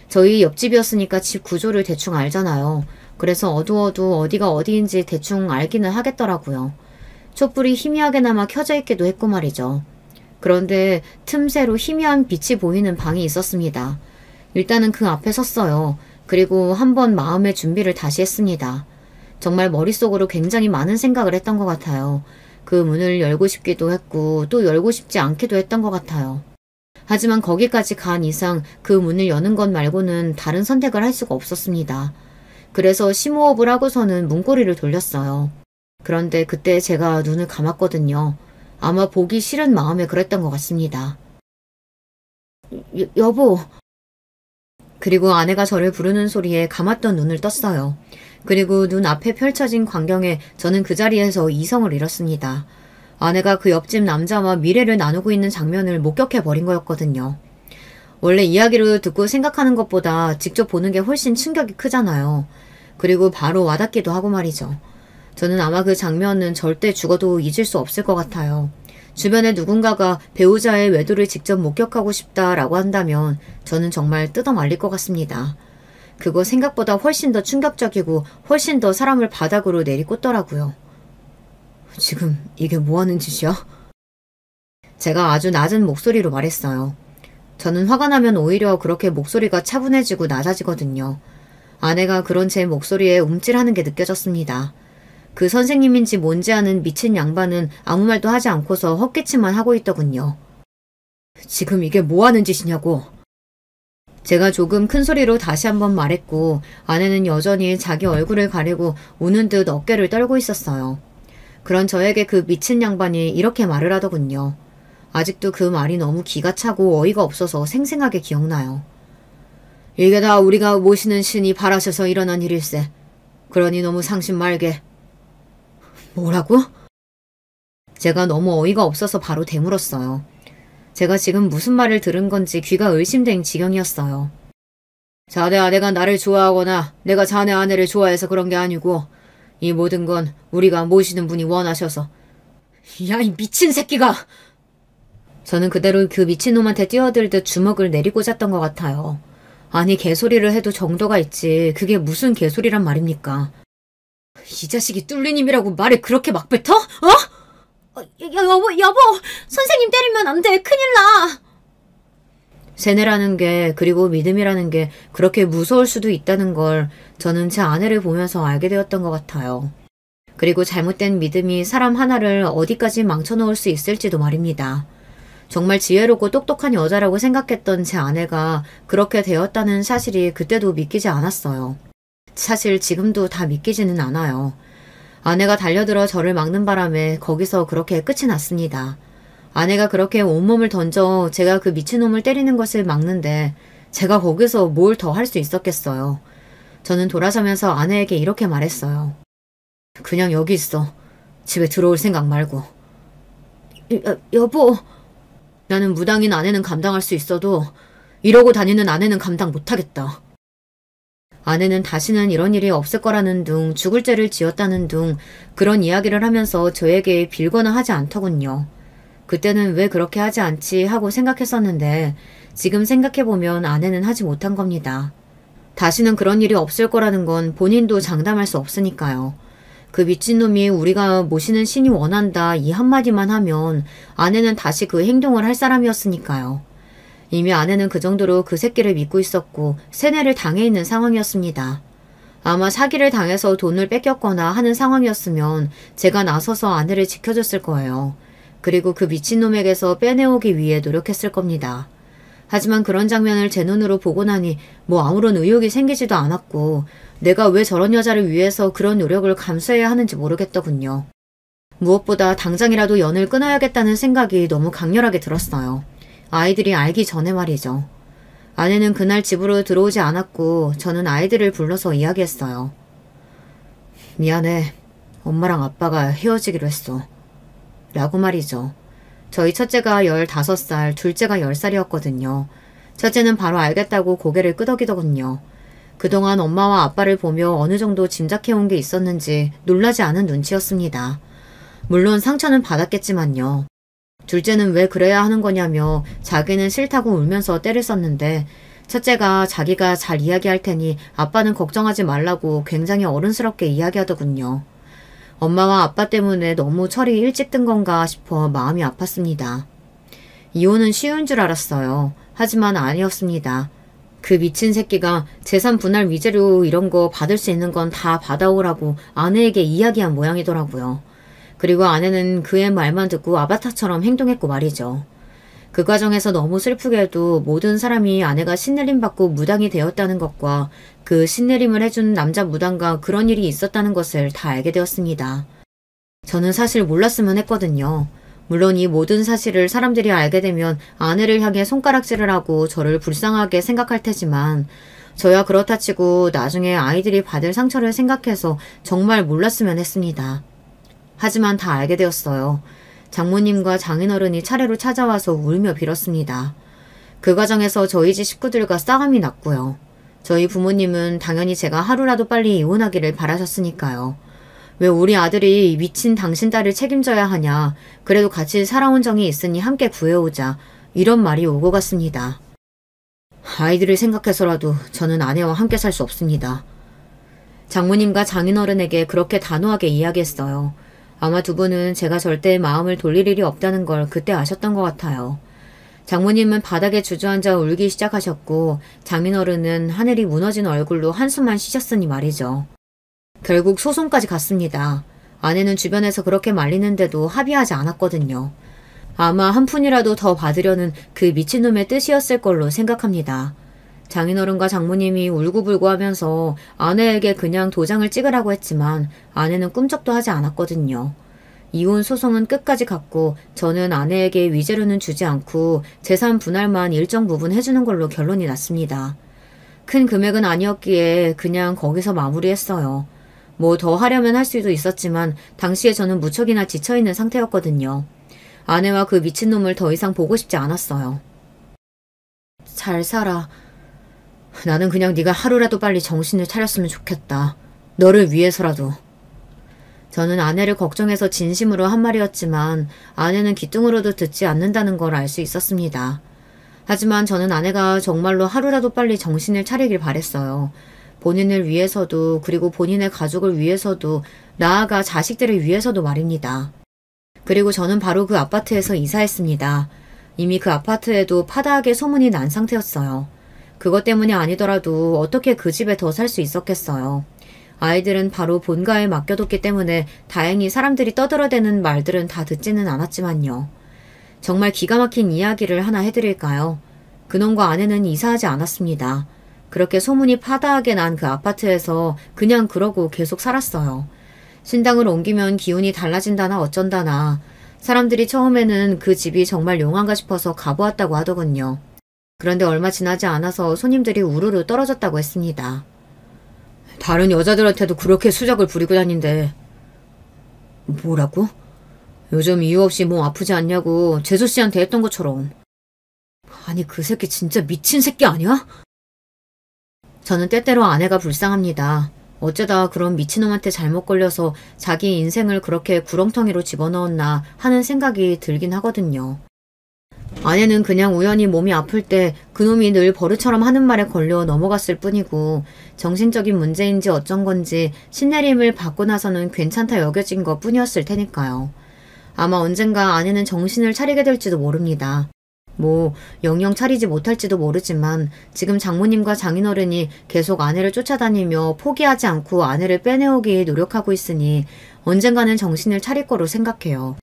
저희 옆집이었으니까 집 구조를 대충 알잖아요. 그래서 어두워도 어디가 어디인지 대충 알기는 하겠더라고요. 촛불이 희미하게나마 켜져 있기도 했고 말이죠. 그런데 틈새로 희미한 빛이 보이는 방이 있었습니다. 일단은 그 앞에 섰어요. 그리고 한번 마음의 준비를 다시 했습니다. 정말 머릿속으로 굉장히 많은 생각을 했던 것 같아요. 그 문을 열고 싶기도 했고 또 열고 싶지 않기도 했던 것 같아요. 하지만 거기까지 간 이상 그 문을 여는 것 말고는 다른 선택을 할 수가 없었습니다. 그래서 심호흡을 하고서는 문고리를 돌렸어요. 그런데 그때 제가 눈을 감았거든요. 아마 보기 싫은 마음에 그랬던 것 같습니다. 여보. 그리고 아내가 저를 부르는 소리에 감았던 눈을 떴어요. 그리고 눈 앞에 펼쳐진 광경에 저는 그 자리에서 이성을 잃었습니다. 아내가 그 옆집 남자와 미래를 나누고 있는 장면을 목격해버린 거였거든요. 원래 이야기로 듣고 생각하는 것보다 직접 보는 게 훨씬 충격이 크잖아요. 그리고 바로 와닿기도 하고 말이죠. 저는 아마 그 장면은 절대 죽어도 잊을 수 없을 것 같아요. 주변에 누군가가 배우자의 외도를 직접 목격하고 싶다라고 한다면 저는 정말 뜯어말릴 것 같습니다. 그거 생각보다 훨씬 더 충격적이고 훨씬 더 사람을 바닥으로 내리꽂더라고요. 지금 이게 뭐하는 짓이야? 제가 아주 낮은 목소리로 말했어요. 저는 화가 나면 오히려 그렇게 목소리가 차분해지고 낮아지거든요. 아내가 그런 제 목소리에 움찔하는 게 느껴졌습니다. 그 선생님인지 뭔지 아는 미친 양반은 아무 말도 하지 않고서 헛기침만 하고 있더군요. 지금 이게 뭐하는 짓이냐고. 제가 조금 큰 소리로 다시 한번 말했고 아내는 여전히 자기 얼굴을 가리고 우는 듯 어깨를 떨고 있었어요. 그런 저에게 그 미친 양반이 이렇게 말을 하더군요. 아직도 그 말이 너무 기가 차고 어이가 없어서 생생하게 기억나요. 이게 다 우리가 모시는 신이 바라셔서 일어난 일일세. 그러니 너무 상심 말게. 뭐라고? 제가 너무 어이가 없어서 바로 되물었어요. 제가 지금 무슨 말을 들은 건지 귀가 의심된 지경이었어요. 자네 아내가 나를 좋아하거나 내가 자네 아내를 좋아해서 그런 게 아니고 이 모든 건 우리가 모시는 분이 원하셔서. 야, 이 미친 새끼가! 저는 그대로 그 미친놈한테 뛰어들듯 주먹을 내리꽂았던 것 같아요. 아니 개소리를 해도 정도가 있지 그게 무슨 개소리란 말입니까? 이 자식이 뚫리님이라고 말을 그렇게 막 뱉어? 여보, 선생님 때리면 안 돼. 큰일 나. 세뇌라는 게 그리고 믿음이라는 게 그렇게 무서울 수도 있다는 걸 저는 제 아내를 보면서 알게 되었던 것 같아요. 그리고 잘못된 믿음이 사람 하나를 어디까지 망쳐놓을 수 있을지도 말입니다. 정말 지혜롭고 똑똑한 여자라고 생각했던 제 아내가 그렇게 되었다는 사실이 그때도 믿기지 않았어요. 사실 지금도 다 믿기지는 않아요. 아내가 달려들어 저를 막는 바람에 거기서 그렇게 끝이 났습니다. 아내가 그렇게 온몸을 던져 제가 그 미친놈을 때리는 것을 막는데 제가 거기서 뭘 더 할 수 있었겠어요. 저는 돌아서면서 아내에게 이렇게 말했어요. 그냥 여기 있어. 집에 들어올 생각 말고. 여보. 나는 무당인 아내는 감당할 수 있어도 이러고 다니는 아내는 감당 못하겠다. 아내는 다시는 이런 일이 없을 거라는 둥, 죽을 죄를 지었다는 둥 그런 이야기를 하면서 저에게 빌거나 하지 않더군요. 그때는 왜 그렇게 하지 않지 하고 생각했었는데 지금 생각해보면 아내는 하지 못한 겁니다. 다시는 그런 일이 없을 거라는 건 본인도 장담할 수 없으니까요. 그 미친놈이 우리가 모시는 신이 원한다 이 한마디만 하면 아내는 다시 그 행동을 할 사람이었으니까요. 이미 아내는 그 정도로 그 새끼를 믿고 있었고 세뇌를 당해 있는 상황이었습니다. 아마 사기를 당해서 돈을 뺏겼거나 하는 상황이었으면 제가 나서서 아내를 지켜줬을 거예요. 그리고 그 미친놈에게서 빼내오기 위해 노력했을 겁니다. 하지만 그런 장면을 제 눈으로 보고 나니 뭐 아무런 의욕이 생기지도 않았고 내가 왜 저런 여자를 위해서 그런 노력을 감수해야 하는지 모르겠더군요. 무엇보다 당장이라도 연을 끊어야겠다는 생각이 너무 강렬하게 들었어요. 아이들이 알기 전에 말이죠. 아내는 그날 집으로 들어오지 않았고 저는 아이들을 불러서 이야기했어요. 미안해. 엄마랑 아빠가 헤어지기로 했어. 라고 말이죠. 저희 첫째가 15살, 둘째가 10살이었거든요. 첫째는 바로 알겠다고 고개를 끄덕이더군요. 그동안 엄마와 아빠를 보며 어느 정도 짐작해온 게 있었는지 놀라지 않은 눈치였습니다. 물론 상처는 받았겠지만요. 둘째는 왜 그래야 하는 거냐며 자기는 싫다고 울면서 때를 썼는데 첫째가 자기가 잘 이야기할 테니 아빠는 걱정하지 말라고 굉장히 어른스럽게 이야기하더군요. 엄마와 아빠 때문에 너무 철이 일찍 든 건가 싶어 마음이 아팠습니다. 이혼은 쉬운 줄 알았어요. 하지만 아니었습니다. 그 미친 새끼가 재산 분할 위자료 이런 거 받을 수 있는 건 다 받아오라고 아내에게 이야기한 모양이더라고요. 그리고 아내는 그의 말만 듣고 아바타처럼 행동했고 말이죠. 그 과정에서 너무 슬프게도 모든 사람이 아내가 신내림 받고 무당이 되었다는 것과 그 신내림을 해준 남자 무당과 그런 일이 있었다는 것을 다 알게 되었습니다. 저는 사실 몰랐으면 했거든요. 물론 이 모든 사실을 사람들이 알게 되면 아내를 향해 손가락질을 하고 저를 불쌍하게 생각할 테지만 저야 그렇다 치고 나중에 아이들이 받을 상처를 생각해서 정말 몰랐으면 했습니다. 하지만 다 알게 되었어요. 장모님과 장인어른이 차례로 찾아와서 울며 빌었습니다. 그 과정에서 저희 집 식구들과 싸움이 났고요. 저희 부모님은 당연히 제가 하루라도 빨리 이혼하기를 바라셨으니까요. 왜 우리 아들이 미친 당신 딸을 책임져야 하냐. 그래도 같이 살아온 정이 있으니 함께 구해오자. 이런 말이 오고 갔습니다. 아이들을 생각해서라도 저는 아내와 함께 살 수 없습니다. 장모님과 장인어른에게 그렇게 단호하게 이야기했어요. 아마 두 분은 제가 절대 마음을 돌릴 일이 없다는 걸 그때 아셨던 것 같아요. 장모님은 바닥에 주저앉아 울기 시작하셨고 장인어른은 하늘이 무너진 얼굴로 한숨만 쉬셨으니 말이죠. 결국 소송까지 갔습니다. 아내는 주변에서 그렇게 말리는데도 합의하지 않았거든요. 아마 한 푼이라도 더 받으려는 그 미친놈의 뜻이었을 걸로 생각합니다. 장인어른과 장모님이 울고불고 하면서 아내에게 그냥 도장을 찍으라고 했지만 아내는 꿈쩍도 하지 않았거든요. 이혼 소송은 끝까지 갔고 저는 아내에게 위자료는 주지 않고 재산 분할만 일정 부분 해주는 걸로 결론이 났습니다. 큰 금액은 아니었기에 그냥 거기서 마무리했어요. 뭐 더 하려면 할 수도 있었지만 당시에 저는 무척이나 지쳐있는 상태였거든요. 아내와 그 미친놈을 더 이상 보고 싶지 않았어요. 잘 살아. 나는 그냥 네가 하루라도 빨리 정신을 차렸으면 좋겠다. 너를 위해서라도. 저는 아내를 걱정해서 진심으로 한 말이었지만 아내는 귀뚱으로도 듣지 않는다는 걸 알 수 있었습니다. 하지만 저는 아내가 정말로 하루라도 빨리 정신을 차리길 바랬어요. 본인을 위해서도 그리고 본인의 가족을 위해서도 나아가 자식들을 위해서도 말입니다. 그리고 저는 바로 그 아파트에서 이사했습니다. 이미 그 아파트에도 파다하게 소문이 난 상태였어요. 그것 때문이 아니더라도 어떻게 그 집에 더 살 수 있었겠어요. 아이들은 바로 본가에 맡겨뒀기 때문에 다행히 사람들이 떠들어대는 말들은 다 듣지는 않았지만요. 정말 기가 막힌 이야기를 하나 해드릴까요? 그놈과 아내는 이사하지 않았습니다. 그렇게 소문이 파다하게 난 그 아파트에서 그냥 그러고 계속 살았어요. 신당을 옮기면 기운이 달라진다나 어쩐다나 사람들이 처음에는 그 집이 정말 용한가 싶어서 가보았다고 하더군요. 그런데 얼마 지나지 않아서 손님들이 우르르 떨어졌다고 했습니다. 다른 여자들한테도 그렇게 수작을 부리고 다닌대. 뭐라고? 요즘 이유 없이 몸 아프지 않냐고 재수 씨한테 했던 것처럼. 아니 그 새끼 진짜 미친 새끼 아니야? 저는 때때로 아내가 불쌍합니다. 어쩌다 그런 미친놈한테 잘못 걸려서 자기 인생을 그렇게 구렁텅이로 집어넣었나 하는 생각이 들긴 하거든요. 아내는 그냥 우연히 몸이 아플 때 그놈이 늘 버릇처럼 하는 말에 걸려 넘어갔을 뿐이고 정신적인 문제인지 어쩐 건지 신내림을 받고 나서는 괜찮다 여겨진 것 뿐이었을 테니까요. 아마 언젠가 아내는 정신을 차리게 될지도 모릅니다. 뭐 영영 차리지 못할지도 모르지만 지금 장모님과 장인어른이 계속 아내를 쫓아다니며 포기하지 않고 아내를 빼내오기 노력하고 있으니 언젠가는 정신을 차릴 거로 생각해요.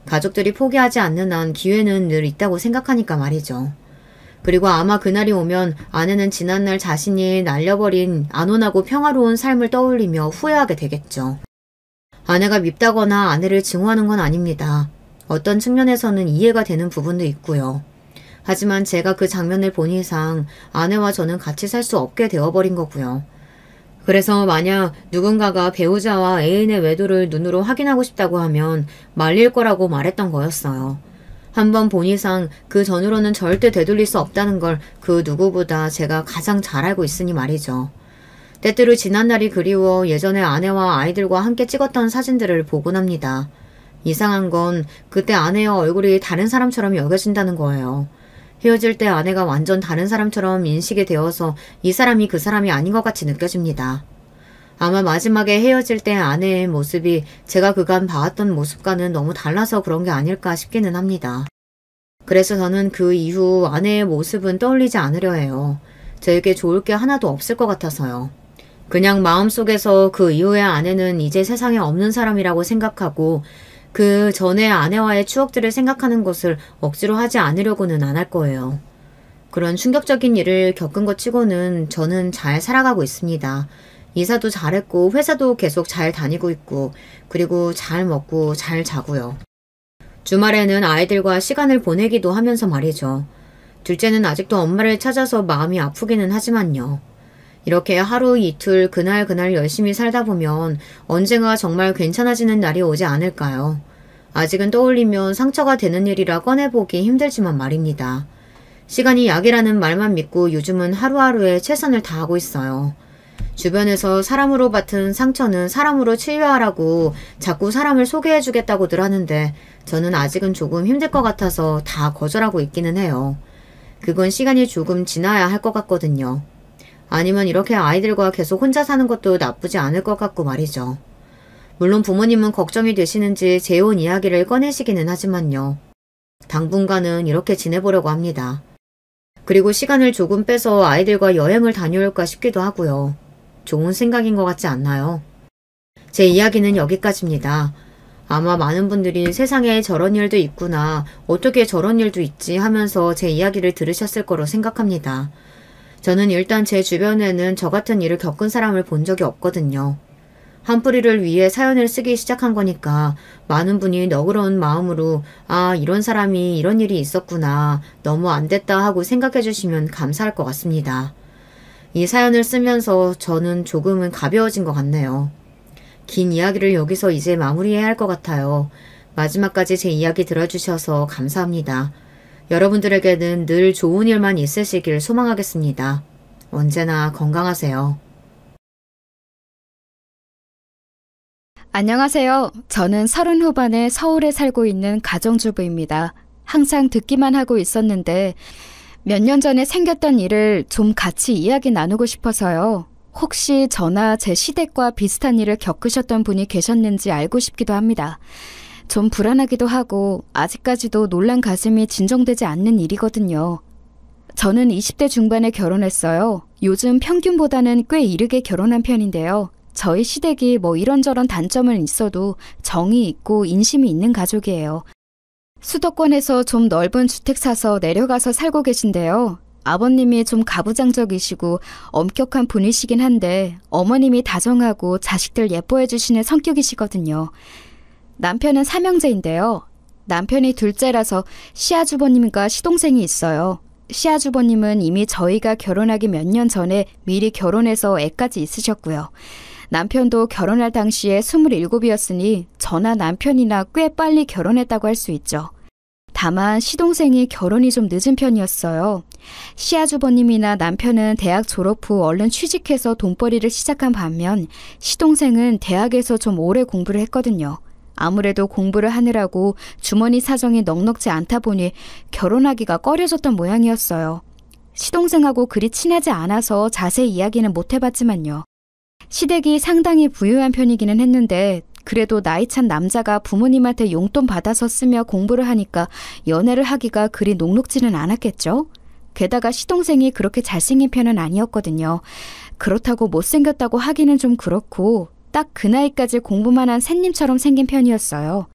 가족들이 포기하지 않는 한 기회는 늘 있다고 생각하니까 말이죠. 그리고 아마 그날이 오면 아내는 지난날 자신이 날려버린 안온하고 평화로운 삶을 떠올리며 후회하게 되겠죠. 아내가 밉다거나 아내를 증오하는 건 아닙니다. 어떤 측면에서는 이해가 되는 부분도 있고요. 하지만 제가 그 장면을 본 이상 아내와 저는 같이 살 수 없게 되어버린 거고요. 그래서 만약 누군가가 배우자와 애인의 외도를 눈으로 확인하고 싶다고 하면 말릴 거라고 말했던 거였어요. 한번 본 이상 그 전으로는 절대 되돌릴 수 없다는 걸 그 누구보다 제가 가장 잘 알고 있으니 말이죠. 때때로 지난날이 그리워 예전에 아내와 아이들과 함께 찍었던 사진들을 보곤 합니다. 이상한 건 그때 아내의 얼굴이 다른 사람처럼 여겨진다는 거예요. 헤어질 때 아내가 완전 다른 사람처럼 인식이 되어서 이 사람이 그 사람이 아닌 것 같이 느껴집니다. 아마 마지막에 헤어질 때 아내의 모습이 제가 그간 봐왔던 모습과는 너무 달라서 그런 게 아닐까 싶기는 합니다. 그래서 저는 그 이후 아내의 모습은 떠올리지 않으려 해요. 저에게 좋을 게 하나도 없을 것 같아서요. 그냥 마음속에서 그 이후의 아내는 이제 세상에 없는 사람이라고 생각하고 그 전에 아내와의 추억들을 생각하는 것을 억지로 하지 않으려고는 안 할 거예요. 그런 충격적인 일을 겪은 것 치고는 저는 잘 살아가고 있습니다. 이사도 잘했고 회사도 계속 잘 다니고 있고 그리고 잘 먹고 잘 자고요. 주말에는 아이들과 시간을 보내기도 하면서 말이죠. 둘째는 아직도 엄마를 찾아서 마음이 아프기는 하지만요. 이렇게 하루 이틀 그날 열심히 살다 보면 언젠가 정말 괜찮아지는 날이 오지 않을까요? 아직은 떠올리면 상처가 되는 일이라 꺼내보기 힘들지만 말입니다. 시간이 약이라는 말만 믿고 요즘은 하루하루에 최선을 다하고 있어요. 주변에서 사람으로 받은 상처는 사람으로 치유하라고 자꾸 사람을 소개해주겠다고들 하는데 저는 아직은 조금 힘들 것 같아서 다 거절하고 있기는 해요. 그건 시간이 조금 지나야 할 것 같거든요. 아니면 이렇게 아이들과 계속 혼자 사는 것도 나쁘지 않을 것 같고 말이죠. 물론 부모님은 걱정이 되시는지 재혼 이야기를 꺼내시기는 하지만요. 당분간은 이렇게 지내보려고 합니다. 그리고 시간을 조금 빼서 아이들과 여행을 다녀올까 싶기도 하고요. 좋은 생각인 것 같지 않나요? 제 이야기는 여기까지입니다. 아마 많은 분들이 세상에 저런 일도 있구나, 어떻게 저런 일도 있지 하면서 제 이야기를 들으셨을 거로 생각합니다. 저는 일단 제 주변에는 저 같은 일을 겪은 사람을 본 적이 없거든요. 한뿌리를 위해 사연을 쓰기 시작한 거니까 많은 분이 너그러운 마음으로 아 이런 사람이 이런 일이 있었구나 너무 안 됐다 하고 생각해 주시면 감사할 것 같습니다. 이 사연을 쓰면서 저는 조금은 가벼워진 것 같네요. 긴 이야기를 여기서 이제 마무리해야 할 것 같아요. 마지막까지 제 이야기 들어주셔서 감사합니다. 여러분들에게는 늘 좋은 일만 있으시길 소망하겠습니다. 언제나 건강하세요. 안녕하세요. 저는 30 후반에 서울에 살고 있는 가정주부입니다. 항상 듣기만 하고 있었는데 몇 년 전에 생겼던 일을 좀 같이 이야기 나누고 싶어서요. 혹시 저나 제 시댁과 비슷한 일을 겪으셨던 분이 계셨는지 알고 싶기도 합니다. 좀 불안하기도 하고 아직까지도 놀란 가슴이 진정되지 않는 일이거든요. 저는 20대 중반에 결혼했어요. 요즘 평균보다는 꽤 이르게 결혼한 편인데요. 저희 시댁이 뭐 이런저런 단점은 있어도 정이 있고 인심이 있는 가족이에요. 수도권에서 좀 넓은 주택 사서 내려가서 살고 계신데요. 아버님이 좀 가부장적이시고 엄격한 분이시긴 한데 어머님이 다정하고 자식들 예뻐해 주시는 성격이시거든요. 남편은 삼형제인데요. 남편이 둘째라서 시아주버님과 시동생이 있어요. 시아주버님은 이미 저희가 결혼하기 몇 년 전에 미리 결혼해서 애까지 있으셨고요. 남편도 결혼할 당시에 27이었으니 저나 남편이나 꽤 빨리 결혼했다고 할 수 있죠. 다만 시동생이 결혼이 좀 늦은 편이었어요. 시아주버님이나 남편은 대학 졸업 후 얼른 취직해서 돈벌이를 시작한 반면 시동생은 대학에서 좀 오래 공부를 했거든요. 아무래도 공부를 하느라고 주머니 사정이 넉넉지 않다 보니 결혼하기가 꺼려졌던 모양이었어요. 시동생하고 그리 친하지 않아서 자세히 이야기는 못 해봤지만요. 시댁이 상당히 부유한 편이기는 했는데 그래도 나이 찬 남자가 부모님한테 용돈 받아서 쓰며 공부를 하니까 연애를 하기가 그리 녹록지는 않았겠죠? 게다가 시동생이 그렇게 잘생긴 편은 아니었거든요. 그렇다고 못생겼다고 하기는 좀 그렇고 딱 그 나이까지 공부만 한 샌님처럼 생긴 편이었어요.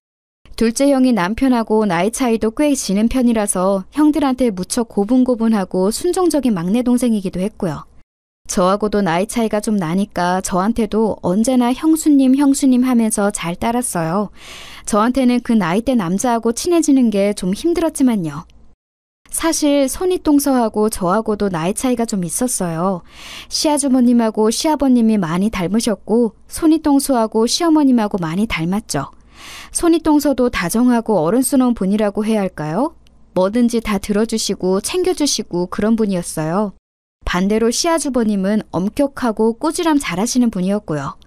둘째 형이 남편하고 나이 차이도 꽤 지는 편이라서 형들한테 무척 고분고분하고 순종적인 막내 동생이기도 했고요. 저하고도 나이 차이가 좀 나니까 저한테도 언제나 형수님 하면서 잘 따랐어요. 저한테는 그 나이대 남자하고 친해지는 게 좀 힘들었지만요. 사실 손윗동서하고 저하고도 나이 차이가 좀 있었어요. 시아주머님하고 시아버님이 많이 닮으셨고 손윗동서하고 시어머님하고 많이 닮았죠. 손윗동서도 다정하고 어른스러운 분이라고 해야 할까요? 뭐든지 다 들어주시고 챙겨주시고 그런 분이었어요. 반대로 시아주버님은 엄격하고 꾸지람 잘하시는 분이었고요.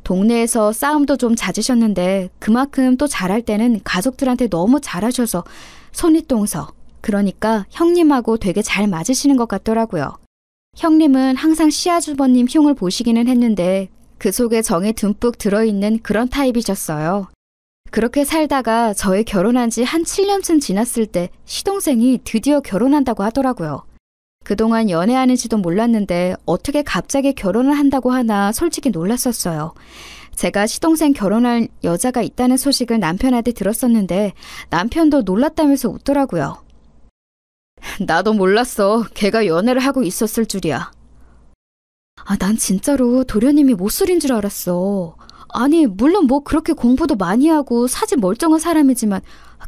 동네에서 싸움도 좀 잦으셨는데 그만큼 또 잘할 때는 가족들한테 너무 잘하셔서 손윗동서, 그러니까 형님하고 되게 잘 맞으시는 것 같더라고요. 형님은 항상 시아주버님 흉을 보시기는 했는데 그 속에 정이 듬뿍 들어있는 그런 타입이셨어요. 그렇게 살다가 저희 결혼한 지 한 7년쯤 지났을 때 시동생이 드디어 결혼한다고 하더라고요. 그동안 연애하는지도 몰랐는데 어떻게 갑자기 결혼을 한다고 하나 솔직히 놀랐었어요. 제가 시동생 결혼할 여자가 있다는 소식을 남편한테 들었었는데 남편도 놀랐다면서 웃더라고요. 나도 몰랐어. 걔가 연애를 하고 있었을 줄이야. 난 진짜로 도련님이 못소린 줄 알았어. 아니 물론 뭐 그렇게 공부도 많이 하고 사지 멀쩡한 사람이지만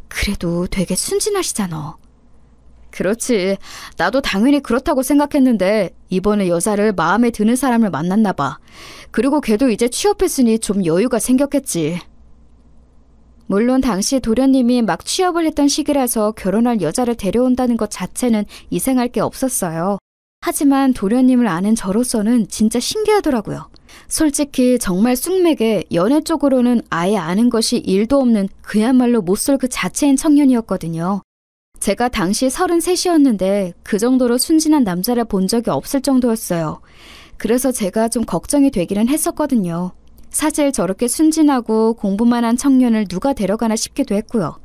그래도 되게 순진하시잖아. 그렇지. 나도 당연히 그렇다고 생각했는데 이번에 여자를 마음에 드는 사람을 만났나 봐. 그리고 걔도 이제 취업했으니 좀 여유가 생겼겠지. 물론 당시 도련님이 막 취업을 했던 시기라서 결혼할 여자를 데려온다는 것 자체는 이상할 게 없었어요. 하지만 도련님을 아는 저로서는 진짜 신기하더라고요. 솔직히 정말 쑥맥에 연애 쪽으로는 아예 아는 것이 1도 없는 그야말로 못쏠 그 자체인 청년이었거든요. 제가 당시 33이었는데 그 정도로 순진한 남자를 본 적이 없을 정도였어요. 그래서 제가 좀 걱정이 되기는 했었거든요. 사실 저렇게 순진하고 공부만 한 청년을 누가 데려가나 싶기도 했고요.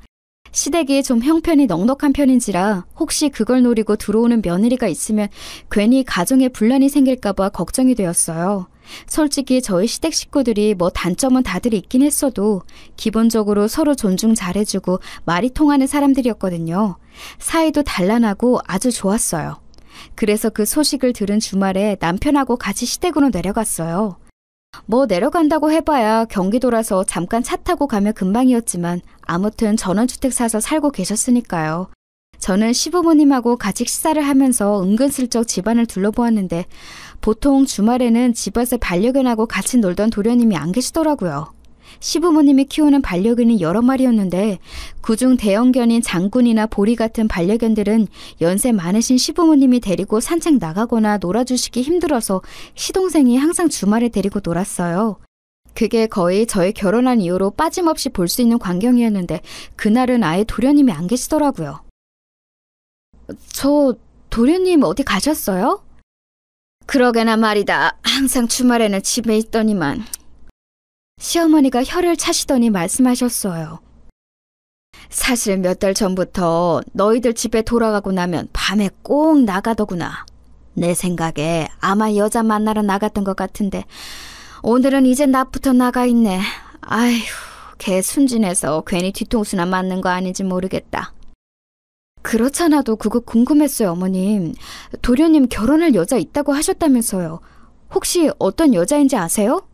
시댁이 좀 형편이 넉넉한 편인지라 혹시 그걸 노리고 들어오는 며느리가 있으면 괜히 가정에 분란이 생길까봐 걱정이 되었어요. 솔직히 저희 시댁 식구들이 뭐 단점은 다들 있긴 했어도 기본적으로 서로 존중 잘해주고 말이 통하는 사람들이었거든요. 사이도 단란하고 아주 좋았어요. 그래서 그 소식을 들은 주말에 남편하고 같이 시댁으로 내려갔어요. 뭐 내려간다고 해봐야 경기도라서 잠깐 차 타고 가면 금방이었지만 아무튼 전원주택 사서 살고 계셨으니까요. 저는 시부모님하고 같이 식사를 하면서 은근슬쩍 집안을 둘러보았는데 보통 주말에는 집에서 반려견하고 같이 놀던 도련님이 안 계시더라고요. 시부모님이 키우는 반려견이 여러 마리였는데 그중 대형견인 장군이나 보리 같은 반려견들은 연세 많으신 시부모님이 데리고 산책 나가거나 놀아주시기 힘들어서 시동생이 항상 주말에 데리고 놀았어요. 그게 거의 저희 결혼한 이후로 빠짐없이 볼 수 있는 광경이었는데 그날은 아예 도련님이 안 계시더라고요. 저 도련님 어디 가셨어요? 그러게나 말이다. 항상 주말에는 집에 있더니만. 시어머니가 혀를 차시더니 말씀하셨어요. 사실 몇 달 전부터 너희들 집에 돌아가고 나면 밤에 꼭 나가더구나. 내 생각에 아마 여자 만나러 나갔던 것 같은데 오늘은 이제 낮부터 나가 있네. 아휴, 걔 순진해서 괜히 뒤통수나 맞는 거 아닌지 모르겠다. 그렇잖아도 그거 궁금했어요, 어머님. 도련님 결혼할 여자 있다고 하셨다면서요. 혹시 어떤 여자인지 아세요?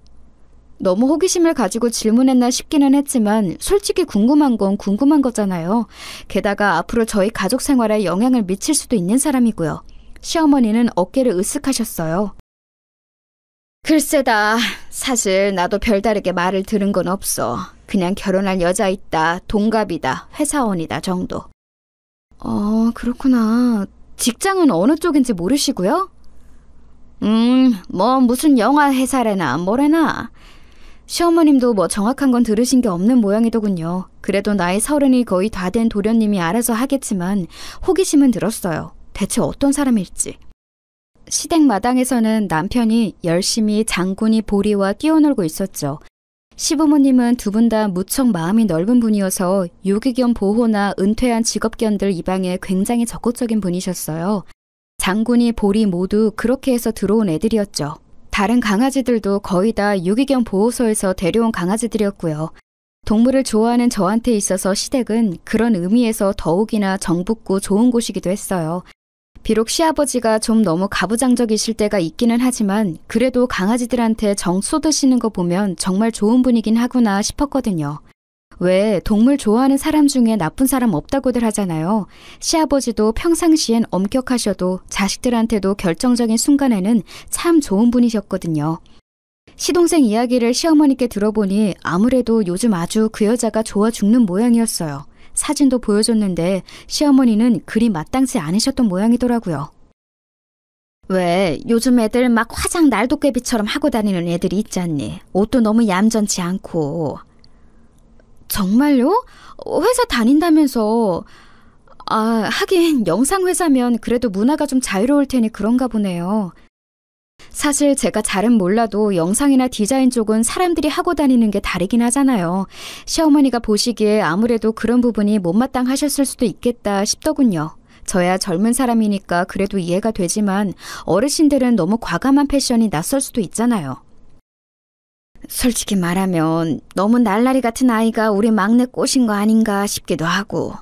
너무 호기심을 가지고 질문했나 싶기는 했지만 솔직히 궁금한 건 궁금한 거잖아요. 게다가 앞으로 저희 가족 생활에 영향을 미칠 수도 있는 사람이고요. 시어머니는 어깨를 으쓱하셨어요. 글쎄다. 사실 나도 별다르게 말을 들은 건 없어. 그냥 결혼할 여자 있다, 동갑이다, 회사원이다 정도. 그렇구나. 직장은 어느 쪽인지 모르시고요? 뭐 무슨 영화 회사래나 뭐래나. 시어머님도 뭐 정확한 건 들으신 게 없는 모양이더군요. 그래도 나이 30이 거의 다 된 도련님이 알아서 하겠지만 호기심은 들었어요. 대체 어떤 사람일지. 시댁 마당에서는 남편이 열심히 장군이 보리와 뛰어놀고 있었죠. 시부모님은 두 분 다 무척 마음이 넓은 분이어서 유기견 보호나 은퇴한 직업견들 입양에 굉장히 적극적인 분이셨어요. 장군이 보리 모두 그렇게 해서 들어온 애들이었죠. 다른 강아지들도 거의 다 유기견 보호소에서 데려온 강아지들이었고요. 동물을 좋아하는 저한테 있어서 시댁은 그런 의미에서 더욱이나 정붙고 좋은 곳이기도 했어요. 비록 시아버지가 좀 너무 가부장적이실 때가 있기는 하지만 그래도 강아지들한테 정 쏟으시는 거 보면 정말 좋은 분이긴 하구나 싶었거든요. 왜 동물 좋아하는 사람 중에 나쁜 사람 없다고들 하잖아요. 시아버지도 평상시엔 엄격하셔도 자식들한테도 결정적인 순간에는 참 좋은 분이셨거든요. 시동생 이야기를 시어머니께 들어보니 아무래도 요즘 아주 그 여자가 좋아 죽는 모양이었어요. 사진도 보여줬는데 시어머니는 그리 마땅치 않으셨던 모양이더라고요. 왜 요즘 애들 막 화장 날도깨비처럼 하고 다니는 애들이 있지 않니? 옷도 너무 얌전치 않고. 정말요? 회사 다닌다면서. 하긴 영상회사면 그래도 문화가 좀 자유로울 테니 그런가 보네요. 사실 제가 잘은 몰라도 영상이나 디자인 쪽은 사람들이 하고 다니는 게 다르긴 하잖아요. 시어머니가 보시기에 아무래도 그런 부분이 못마땅하셨을 수도 있겠다 싶더군요. 저야 젊은 사람이니까 그래도 이해가 되지만 어르신들은 너무 과감한 패션이 낯설 수도 있잖아요. 솔직히 말하면 너무 날라리 같은 아이가 우리 막내 꼬신 거 아닌가 싶기도 하고.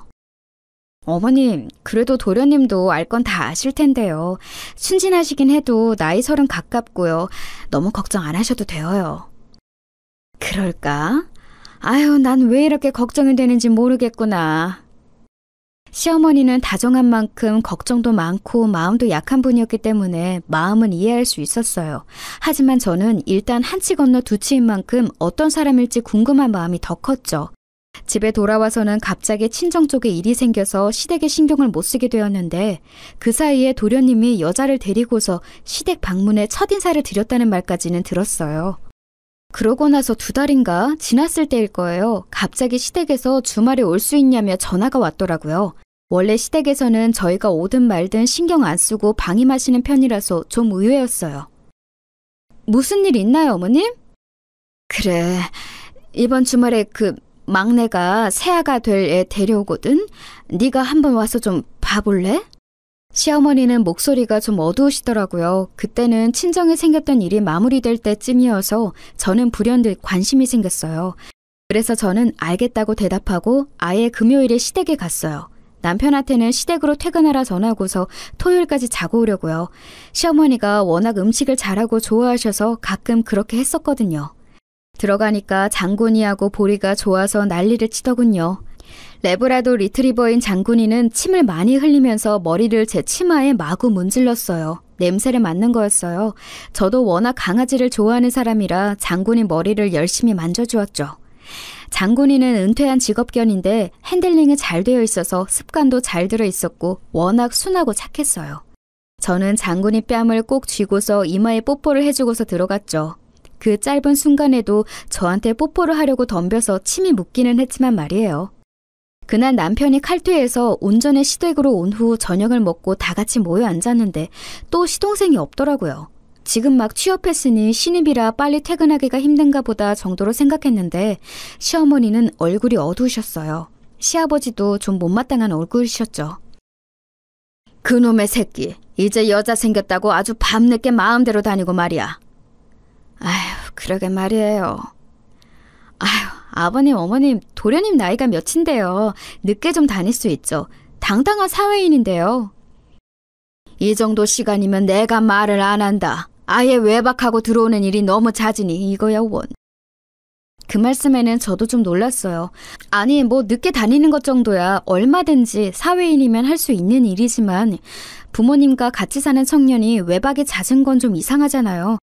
어머님, 그래도 도련님도 알 건 다 아실 텐데요. 순진하시긴 해도 나이 30 가깝고요. 너무 걱정 안 하셔도 돼요. 그럴까? 아유, 난 왜 이렇게 걱정이 되는지 모르겠구나. 시어머니는 다정한 만큼 걱정도 많고 마음도 약한 분이었기 때문에 마음은 이해할 수 있었어요. 하지만 저는 일단 한 치 건너 두 치인 만큼 어떤 사람일지 궁금한 마음이 더 컸죠. 집에 돌아와서는 갑자기 친정 쪽에 일이 생겨서 시댁에 신경을 못 쓰게 되었는데 그 사이에 도련님이 여자를 데리고서 시댁 방문에 첫인사를 드렸다는 말까지는 들었어요. 그러고 나서 2달인가 지났을 때일 거예요. 갑자기 시댁에서 주말에 올 수 있냐며 전화가 왔더라고요. 원래 시댁에서는 저희가 오든 말든 신경 안 쓰고 방임하시는 편이라서 좀 의외였어요. 무슨 일 있나요, 어머님? 그래, 이번 주말에 막내가 새아가 될 애 데려오거든? 네가 한번 와서 좀 봐볼래? 시어머니는 목소리가 좀 어두우시더라고요. 그때는 친정에 생겼던 일이 마무리될 때쯤이어서 저는 불현듯 관심이 생겼어요. 그래서 저는 알겠다고 대답하고 아예 금요일에 시댁에 갔어요. 남편한테는 시댁으로 퇴근하라 전하고서 토요일까지 자고 오려고요. 시어머니가 워낙 음식을 잘하고 좋아하셔서 가끔 그렇게 했었거든요. 들어가니까 장군이하고 보리가 좋아서 난리를 치더군요. 레브라도 리트리버인 장군이는 침을 많이 흘리면서 머리를 제 치마에 마구 문질렀어요. 냄새를 맡는 거였어요. 저도 워낙 강아지를 좋아하는 사람이라 장군이 머리를 열심히 만져주었죠. 장군이는 은퇴한 직업견인데 핸들링이 잘 되어 있어서 습관도 잘 들어 있었고 워낙 순하고 착했어요. 저는 장군이 뺨을 꼭 쥐고서 이마에 뽀뽀를 해주고서 들어갔죠. 그 짧은 순간에도 저한테 뽀뽀를 하려고 덤벼서 침이 묻기는 했지만 말이에요. 그날 남편이 칼퇴해서 온전히 시댁으로 온 후 저녁을 먹고 다 같이 모여 앉았는데 또 시동생이 없더라고요. 지금 막 취업했으니 신입이라 빨리 퇴근하기가 힘든가 보다 정도로 생각했는데 시어머니는 얼굴이 어두우셨어요. 시아버지도 좀 못마땅한 얼굴이셨죠. 그놈의 새끼, 이제 여자 생겼다고 아주 밤늦게 마음대로 다니고 말이야. 아휴, 그러게 말이에요. 아휴, 아버님, 어머님, 도련님 나이가 몇인데요. 늦게 좀 다닐 수 있죠. 당당한 사회인인데요. 이 정도 시간이면 내가 말을 안 한다. 아예 외박하고 들어오는 일이 너무 잦으니 이거야 원. 그 말씀에는 저도 좀 놀랐어요. 아니, 뭐 늦게 다니는 것 정도야 얼마든지 사회인이면 할 수 있는 일이지만 부모님과 같이 사는 청년이 외박이 잦은 건 좀 이상하잖아요.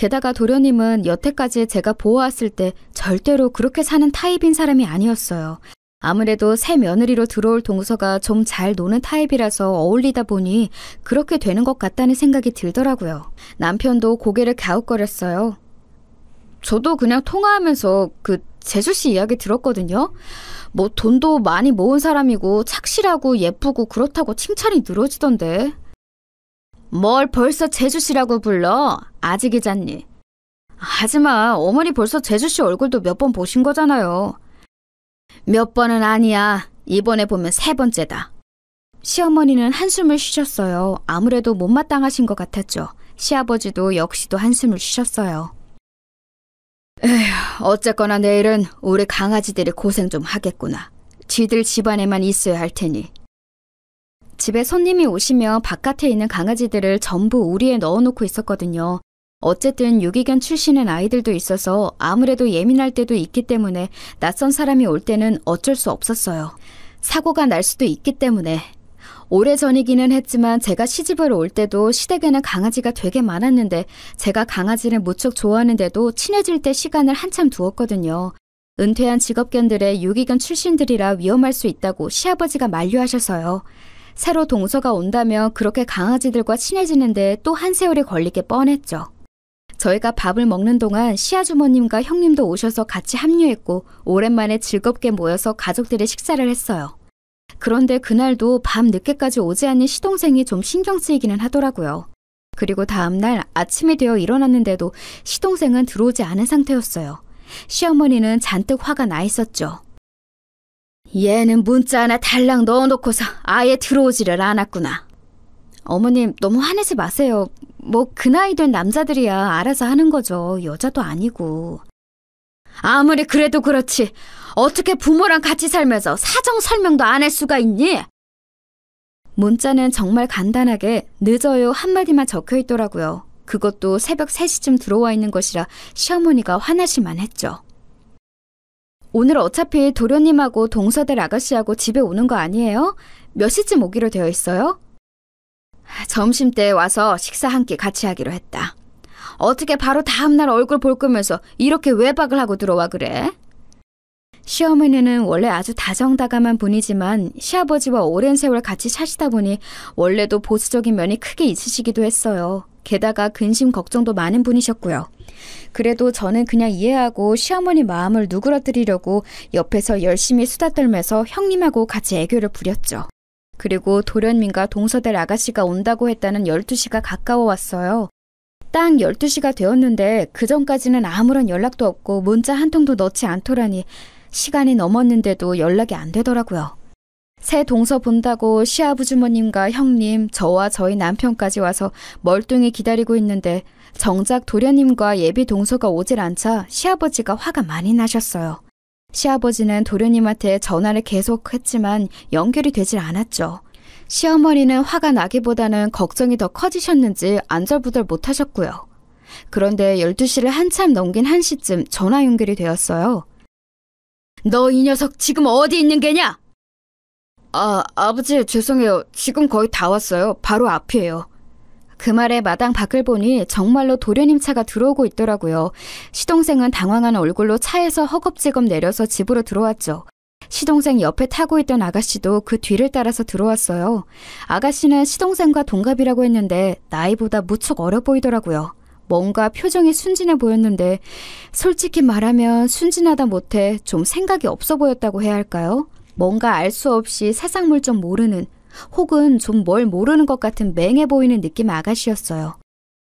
게다가 도련님은 여태까지 제가 보아왔을 때 절대로 그렇게 사는 타입인 사람이 아니었어요. 아무래도 새 며느리로 들어올 동서가 좀 잘 노는 타입이라서 어울리다 보니 그렇게 되는 것 같다는 생각이 들더라고요. 남편도 고개를 갸웃거렸어요. 저도 그냥 통화하면서 재수씨 이야기 들었거든요. 뭐 돈도 많이 모은 사람이고 착실하고 예쁘고 그렇다고 칭찬이 늘어지던데. 뭘 벌써 재수씨라고 불러? 아직이잖니. 하지마, 어머니 벌써 재수씨 얼굴도 몇 번 보신 거잖아요. 몇 번은 아니야. 이번에 보면 3번째다. 시어머니는 한숨을 쉬셨어요. 아무래도 못마땅하신 것 같았죠. 시아버지도 역시도 한숨을 쉬셨어요. 에휴, 어쨌거나 내일은 우리 강아지들이 고생 좀 하겠구나. 쥐들 집안에만 있어야 할 테니. 집에 손님이 오시면 바깥에 있는 강아지들을 전부 우리에 넣어놓고 있었거든요. 어쨌든 유기견 출신의 아이들도 있어서 아무래도 예민할 때도 있기 때문에 낯선 사람이 올 때는 어쩔 수 없었어요. 사고가 날 수도 있기 때문에. 오래전이기는 했지만 제가 시집을 올 때도 시댁에는 강아지가 되게 많았는데 제가 강아지를 무척 좋아하는데도 친해질 때 시간을 한참 두었거든요. 은퇴한 직업견들의 유기견 출신들이라 위험할 수 있다고 시아버지가 만류하셔서요. 새로 동서가 온다면 그렇게 강아지들과 친해지는데 또 한 세월이 걸리게 뻔했죠. 저희가 밥을 먹는 동안 시아주머님과 형님도 오셔서 같이 합류했고 오랜만에 즐겁게 모여서 가족들이 식사를 했어요. 그런데 그날도 밤 늦게까지 오지 않는 시동생이 좀 신경 쓰이기는 하더라고요. 그리고 다음날 아침이 되어 일어났는데도 시동생은 들어오지 않은 상태였어요. 시어머니는 잔뜩 화가 나 있었죠. 얘는 문자 하나 달랑 넣어놓고서 아예 들어오지를 않았구나. 어머님, 너무 화내지 마세요. 뭐 그 나이 된 남자들이야 알아서 하는 거죠. 여자도 아니고. 아무리 그래도 그렇지. 어떻게 부모랑 같이 살면서 사정 설명도 안 할 수가 있니? 문자는 정말 간단하게 늦어요 한마디만 적혀 있더라고요. 그것도 새벽 3시쯤 들어와 있는 것이라 시어머니가 화나실만 했죠. 오늘 어차피 도련님하고 동서들 아가씨하고 집에 오는 거 아니에요? 몇 시쯤 오기로 되어 있어요? 점심때 와서 식사 한 끼 같이 하기로 했다. 어떻게 바로 다음날 얼굴 볼 거면서 이렇게 외박을 하고 들어와 그래? 시어머니는 원래 아주 다정다감한 분이지만 시아버지와 오랜 세월 같이 사시다 보니 원래도 보수적인 면이 크게 있으시기도 했어요. 게다가 근심 걱정도 많은 분이셨고요. 그래도 저는 그냥 이해하고 시어머니 마음을 누그러뜨리려고 옆에서 열심히 수다 떨면서 형님하고 같이 애교를 부렸죠. 그리고 도련님과 동서들 아가씨가 온다고 했다는 12시가 가까워 왔어요. 딱 12시가 되었는데 그전까지는 아무런 연락도 없고 문자 한 통도 넣지 않더라니 시간이 넘었는데도 연락이 안 되더라고요. 새 동서 본다고 시아버주머님과 형님, 저와 저희 남편까지 와서 멀뚱히 기다리고 있는데 정작 도련님과 예비 동서가 오질 않자 시아버지가 화가 많이 나셨어요. 시아버지는 도련님한테 전화를 계속했지만 연결이 되질 않았죠. 시어머니는 화가 나기보다는 걱정이 더 커지셨는지 안절부절 못하셨고요. 그런데 12시를 한참 넘긴 1시쯤 전화 연결이 되었어요. 너 이 녀석 지금 어디 있는 게냐? 아버지 죄송해요. 지금 거의 다 왔어요. 바로 앞이에요. 그 말에 마당 밖을 보니 정말로 도련님 차가 들어오고 있더라고요. 시동생은 당황한 얼굴로 차에서 허겁지겁 내려서 집으로 들어왔죠. 시동생 옆에 타고 있던 아가씨도 그 뒤를 따라서 들어왔어요. 아가씨는 시동생과 동갑이라고 했는데 나이보다 무척 어려 보이더라고요. 뭔가 표정이 순진해 보였는데 솔직히 말하면 순진하다 못해 좀 생각이 없어 보였다고 해야 할까요? 뭔가 알 수 없이 세상 물 좀 모르는 혹은 좀 뭘 모르는 것 같은 맹해 보이는 느낌의 아가씨였어요.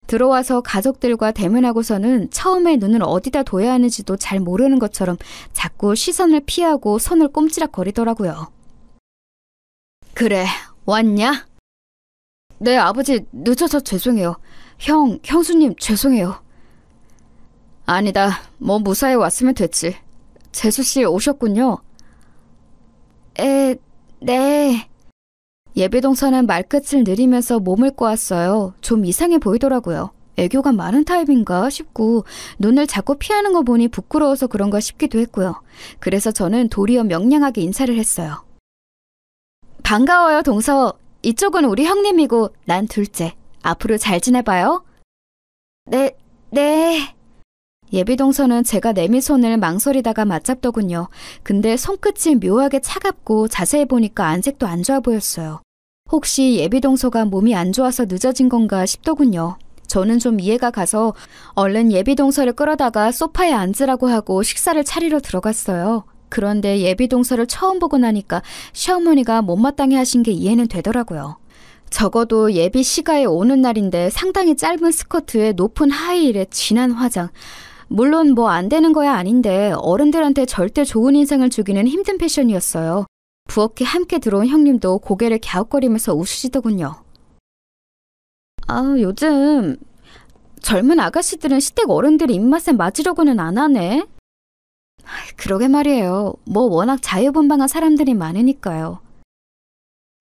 들어와서 가족들과 대면하고서는 처음에 눈을 어디다 둬야 하는지도 잘 모르는 것처럼 자꾸 시선을 피하고 손을 꼼지락거리더라고요. 그래, 왔냐? 네, 아버지 늦어서 죄송해요. 형수님 죄송해요. 아니다, 뭐 무사히 왔으면 됐지. 재수씨 오셨군요. 네. 예비동서는 말끝을 느리면서 몸을 꼬았어요. 좀 이상해 보이더라고요. 애교가 많은 타입인가 싶고 눈을 자꾸 피하는 거 보니 부끄러워서 그런가 싶기도 했고요. 그래서 저는 도리어 명량하게 인사를 했어요. 반가워요, 동서. 이쪽은 우리 형님이고 난 둘째. 앞으로 잘 지내봐요. 네. 예비동서는 제가 내민 손을 망설이다가 맞잡더군요. 근데 손끝이 묘하게 차갑고 자세히 보니까 안색도 안 좋아 보였어요. 혹시 예비동서가 몸이 안 좋아서 늦어진 건가 싶더군요. 저는 좀 이해가 가서 얼른 예비동서를 끌어다가 소파에 앉으라고 하고 식사를 차리러 들어갔어요. 그런데 예비동서를 처음 보고 나니까 시어머니가 못마땅해 하신 게 이해는 되더라고요. 적어도 예비 시가에 오는 날인데 상당히 짧은 스커트에 높은 하이힐에 진한 화장. 물론 뭐 안 되는 거야 아닌데 어른들한테 절대 좋은 인상을 주기는 힘든 패션이었어요. 부엌에 함께 들어온 형님도 고개를 갸웃거리면서 웃으시더군요. 요즘 젊은 아가씨들은 시댁 어른들 입맛에 맞으려고는 안 하네. 그러게 말이에요. 뭐 워낙 자유분방한 사람들이 많으니까요.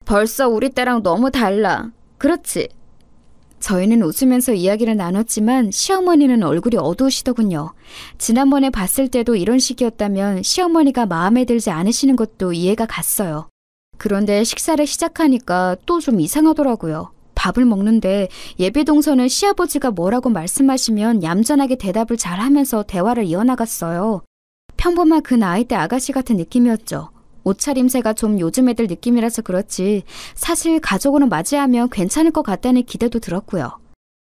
벌써 우리 때랑 너무 달라. 그렇지? 저희는 웃으면서 이야기를 나눴지만 시어머니는 얼굴이 어두우시더군요. 지난번에 봤을 때도 이런 식이었다면 시어머니가 마음에 들지 않으시는 것도 이해가 갔어요. 그런데 식사를 시작하니까 또 좀 이상하더라고요. 밥을 먹는데 예비동서는 시아버지가 뭐라고 말씀하시면 얌전하게 대답을 잘하면서 대화를 이어나갔어요. 평범한 그 나이대 아가씨 같은 느낌이었죠. 옷차림새가 좀 요즘 애들 느낌이라서 그렇지 사실 가족으로 맞이하면 괜찮을 것 같다는 기대도 들었고요.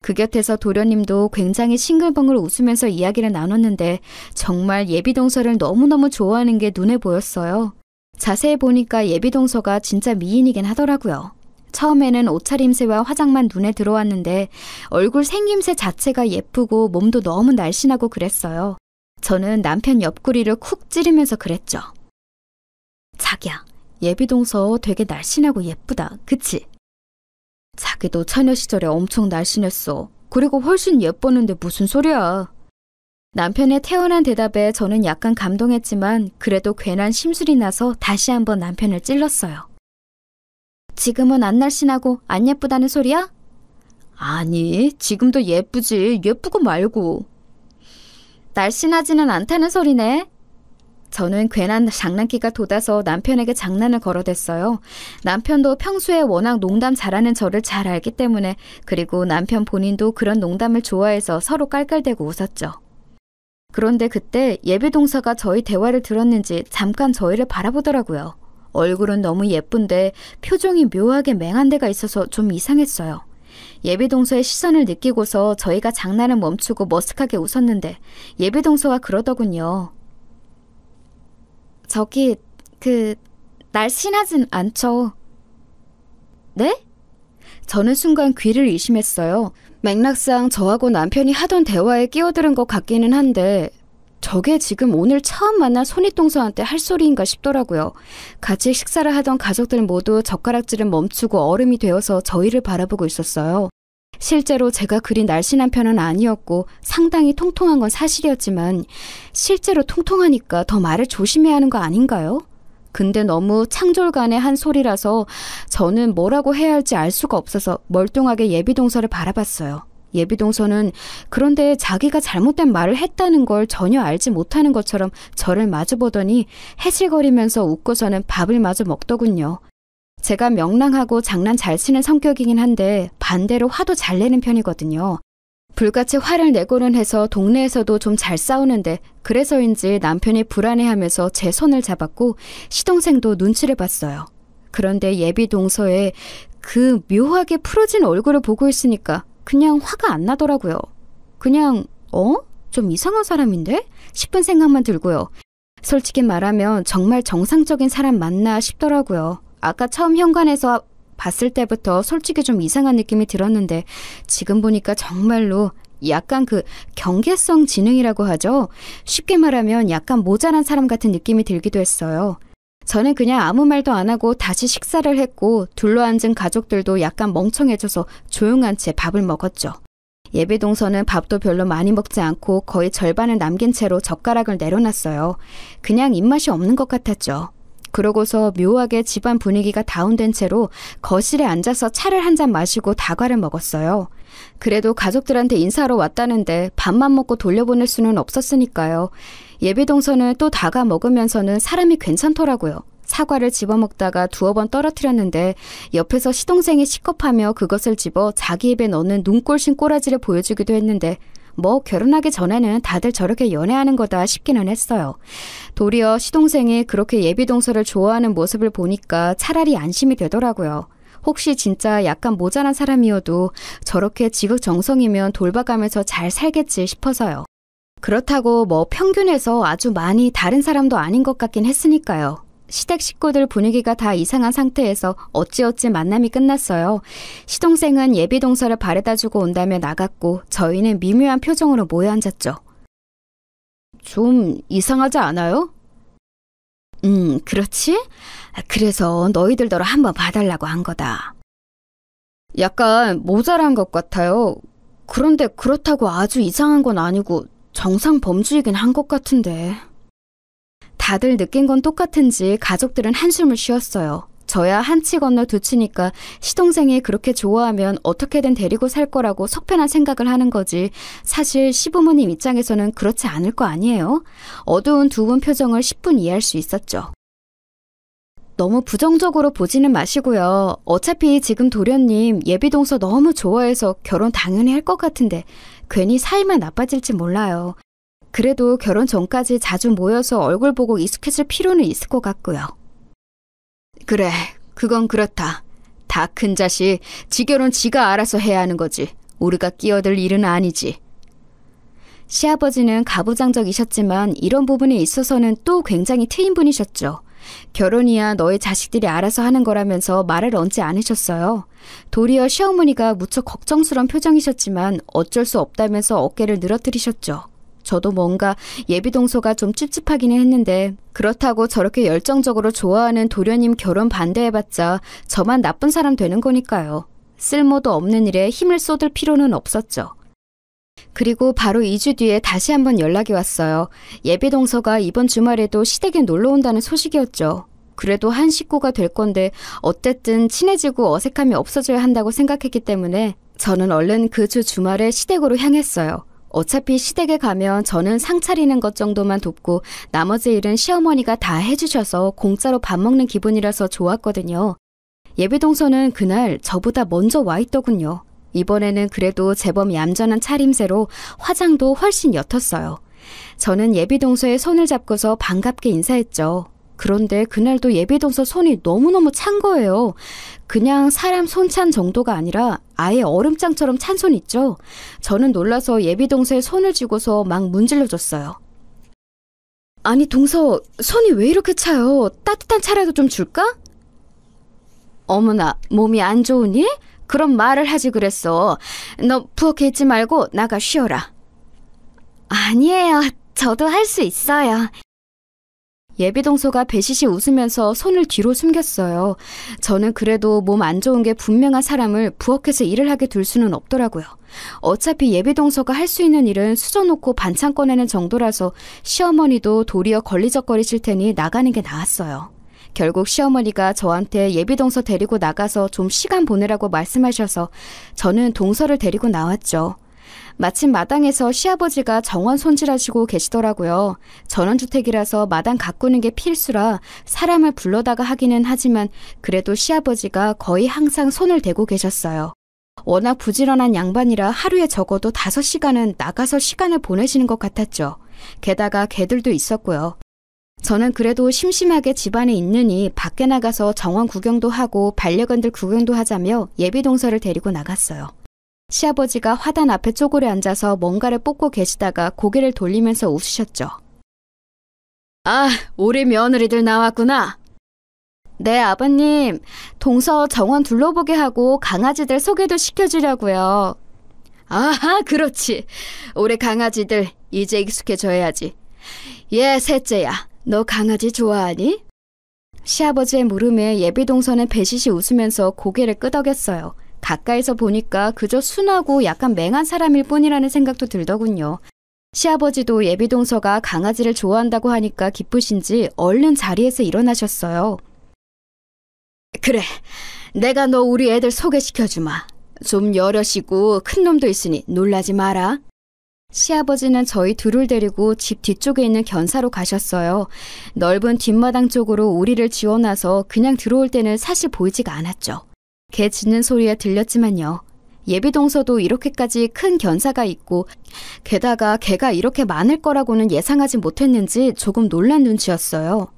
그 곁에서 도련님도 굉장히 싱글벙글 웃으면서 이야기를 나눴는데 정말 예비동서를 너무너무 좋아하는 게 눈에 보였어요. 자세히 보니까 예비동서가 진짜 미인이긴 하더라고요. 처음에는 옷차림새와 화장만 눈에 들어왔는데 얼굴 생김새 자체가 예쁘고 몸도 너무 날씬하고 그랬어요. 저는 남편 옆구리를 쿡 찌르면서 그랬죠. 자기야, 예비동서 되게 날씬하고 예쁘다. 그치? 자기도 처녀 시절에 엄청 날씬했어. 그리고 훨씬 예뻤는데 무슨 소리야. 남편의 태연한 대답에 저는 약간 감동했지만 그래도 괜한 심술이 나서 다시 한번 남편을 찔렀어요. 지금은 안 날씬하고 안 예쁘다는 소리야? 아니, 지금도 예쁘지. 예쁘고 말고. 날씬하지는 않다는 소리네. 저는 괜한 장난기가 돋아서 남편에게 장난을 걸어댔어요. 남편도 평소에 워낙 농담 잘하는 저를 잘 알기 때문에 그리고 남편 본인도 그런 농담을 좋아해서 서로 깔깔대고 웃었죠. 그런데 그때 예비동서가 저희 대화를 들었는지 잠깐 저희를 바라보더라고요. 얼굴은 너무 예쁜데 표정이 묘하게 맹한 데가 있어서 좀 이상했어요. 예비동서의 시선을 느끼고서 저희가 장난을 멈추고 머쓱하게 웃었는데 예비동서가 그러더군요. 저기 날씬하진 않죠. 네? 저는 순간 귀를 의심했어요. 맥락상 저하고 남편이 하던 대화에 끼어들은 것 같기는 한데 저게 지금 오늘 처음 만난 손윗동서한테 할 소리인가 싶더라고요. 같이 식사를 하던 가족들 모두 젓가락질을 멈추고 얼음이 되어서 저희를 바라보고 있었어요. 실제로 제가 그리 날씬한 편은 아니었고 상당히 통통한 건 사실이었지만 실제로 통통하니까 더 말을 조심해야 하는 거 아닌가요? 근데 너무 창졸간의 한 소리라서 저는 뭐라고 해야 할지 알 수가 없어서 멀뚱하게 예비동서를 바라봤어요. 예비동서는 그런데 자기가 잘못된 말을 했다는 걸 전혀 알지 못하는 것처럼 저를 마주보더니 해질거리면서 웃고서는 밥을 마저 먹더군요. 제가 명랑하고 장난 잘 치는 성격이긴 한데 반대로 화도 잘 내는 편이거든요. 불같이 화를 내고는 해서 동네에서도 좀 잘 싸우는데 그래서인지 남편이 불안해하면서 제 손을 잡았고 시동생도 눈치를 봤어요. 그런데 예비동서에 그 묘하게 풀어진 얼굴을 보고 있으니까 그냥 화가 안 나더라고요. 그냥 좀 이상한 사람인데? 싶은 생각만 들고요. 솔직히 말하면 정말 정상적인 사람 맞나 싶더라고요. 아까 처음 현관에서 봤을 때부터 솔직히 좀 이상한 느낌이 들었는데 지금 보니까 정말로 약간 경계성 지능이라고 하죠. 쉽게 말하면 약간 모자란 사람 같은 느낌이 들기도 했어요. 저는 그냥 아무 말도 안 하고 다시 식사를 했고 둘러앉은 가족들도 약간 멍청해져서 조용한 채 밥을 먹었죠. 예비동서는 밥도 별로 많이 먹지 않고 거의 절반을 남긴 채로 젓가락을 내려놨어요. 그냥 입맛이 없는 것 같았죠. 그러고서 묘하게 집안 분위기가 다운된 채로 거실에 앉아서 차를 한 잔 마시고 다과를 먹었어요. 그래도 가족들한테 인사하러 왔다는데 밥만 먹고 돌려보낼 수는 없었으니까요. 예비동서는 또 다과 먹으면서는 사람이 괜찮더라고요. 사과를 집어먹다가 두어 번 떨어뜨렸는데 옆에서 시동생이 시겁하며 그것을 집어 자기 입에 넣는 눈꼴신 꼬라지를 보여주기도 했는데 뭐 결혼하기 전에는 다들 저렇게 연애하는 거다 싶기는 했어요. 도리어 시동생이 그렇게 예비동서를 좋아하는 모습을 보니까 차라리 안심이 되더라고요. 혹시 진짜 약간 모자란 사람이어도 저렇게 지극정성이면 돌봐가면서 잘 살겠지 싶어서요. 그렇다고 뭐 평균에서 아주 많이 다른 사람도 아닌 것 같긴 했으니까요. 시댁 식구들 분위기가 다 이상한 상태에서 어찌어찌 만남이 끝났어요. 시동생은 예비동서를 바래다주고 온다며 나갔고 저희는 미묘한 표정으로 모여 앉았죠. 좀 이상하지 않아요? 그렇지? 그래서 너희들더러 한번 봐달라고 한 거다. 약간 모자란 것 같아요. 그런데 그렇다고 아주 이상한 건 아니고 정상 범주이긴 한 것 같은데. 다들 느낀 건 똑같은지 가족들은 한숨을 쉬었어요. 저야 한 치 건너 두 치니까 시동생이 그렇게 좋아하면 어떻게든 데리고 살 거라고 속편한 생각을 하는 거지. 사실 시부모님 입장에서는 그렇지 않을 거 아니에요? 어두운 두 분 표정을 10분 이해할 수 있었죠. 너무 부정적으로 보지는 마시고요. 어차피 지금 도련님 예비동서 너무 좋아해서 결혼 당연히 할 것 같은데 괜히 사이만 나빠질지 몰라요. 그래도 결혼 전까지 자주 모여서 얼굴 보고 익숙해질 필요는 있을 것 같고요. 그래, 그건 그렇다. 다 큰 자식, 지 결혼 지가 알아서 해야 하는 거지. 우리가 끼어들 일은 아니지. 시아버지는 가부장적이셨지만 이런 부분에 있어서는 또 굉장히 트인 분이셨죠. 결혼이야 너희 자식들이 알아서 하는 거라면서 말을 얹지 않으셨어요. 도리어 시어머니가 무척 걱정스러운 표정이셨지만 어쩔 수 없다면서 어깨를 늘어뜨리셨죠. 저도 뭔가 예비동서가 좀 찝찝하기는 했는데 그렇다고 저렇게 열정적으로 좋아하는 도련님 결혼 반대해봤자 저만 나쁜 사람 되는 거니까요. 쓸모도 없는 일에 힘을 쏟을 필요는 없었죠. 그리고 바로 2주 뒤에 다시 한번 연락이 왔어요. 예비동서가 이번 주말에도 시댁에 놀러 온다는 소식이었죠. 그래도 한 식구가 될 건데 어쨌든 친해지고 어색함이 없어져야 한다고 생각했기 때문에 저는 얼른 그 주 주말에 시댁으로 향했어요. 어차피 시댁에 가면 저는 상 차리는 것 정도만 돕고 나머지 일은 시어머니가 다 해주셔서 공짜로 밥 먹는 기분이라서 좋았거든요. 예비동서는 그날 저보다 먼저 와 있더군요. 이번에는 그래도 제법 얌전한 차림새로 화장도 훨씬 옅었어요. 저는 예비동서의 손을 잡고서 반갑게 인사했죠. 그런데 그날도 예비동서 손이 너무너무 찬 거예요. 그냥 사람 손 찬 정도가 아니라 아예 얼음장처럼 찬 손 있죠. 저는 놀라서 예비동서의 손을 쥐고서 막 문질러줬어요. 아니 동서, 손이 왜 이렇게 차요? 따뜻한 차라도 좀 줄까? 어머나, 몸이 안 좋으니? 그럼 말을 하지 그랬어. 너 부엌에 있지 말고 나가 쉬어라. 아니에요. 저도 할 수 있어요. 예비동서가 배시시 웃으면서 손을 뒤로 숨겼어요. 저는 그래도 몸 안 좋은 게 분명한 사람을 부엌에서 일을 하게 둘 수는 없더라고요. 어차피 예비동서가 할 수 있는 일은 수저놓고 반찬 꺼내는 정도라서 시어머니도 도리어 걸리적거리실 테니 나가는 게 나았어요. 결국 시어머니가 저한테 예비동서 데리고 나가서 좀 시간 보내라고 말씀하셔서 저는 동서를 데리고 나왔죠. 마침 마당에서 시아버지가 정원 손질하시고 계시더라고요. 전원주택이라서 마당 가꾸는 게 필수라 사람을 불러다가 하기는 하지만 그래도 시아버지가 거의 항상 손을 대고 계셨어요. 워낙 부지런한 양반이라 하루에 적어도 5시간은 나가서 시간을 보내시는 것 같았죠. 게다가 개들도 있었고요. 저는 그래도 심심하게 집안에 있느니 밖에 나가서 정원 구경도 하고 반려견들 구경도 하자며 예비동서를 데리고 나갔어요. 시아버지가 화단 앞에 쪼그려 앉아서 뭔가를 뽑고 계시다가 고개를 돌리면서 웃으셨죠. 아, 우리 며느리들 나왔구나. 네, 아버님. 동서 정원 둘러보게 하고 강아지들 소개도 시켜주려고요. 아하, 그렇지. 우리 강아지들 이제 익숙해져야지. 예, 셋째야. 너 강아지 좋아하니? 시아버지의 물음에 예비동서는 배시시 웃으면서 고개를 끄덕였어요. 가까이서 보니까 그저 순하고 약간 맹한 사람일 뿐이라는 생각도 들더군요. 시아버지도 예비동서가 강아지를 좋아한다고 하니까 기쁘신지 얼른 자리에서 일어나셨어요. 그래, 내가 너 우리 애들 소개시켜주마. 좀 여럿이고 큰 놈도 있으니 놀라지 마라. 시아버지는 저희 둘을 데리고 집 뒤쪽에 있는 견사로 가셨어요. 넓은 뒷마당 쪽으로 우리를 지어놔서 그냥 들어올 때는 사실 보이지가 않았죠. 개 짖는 소리에 들렸지만요. 예비동서도 이렇게까지 큰 견사가 있고 게다가 개가 이렇게 많을 거라고는 예상하지 못했는지 조금 놀란 눈치였어요.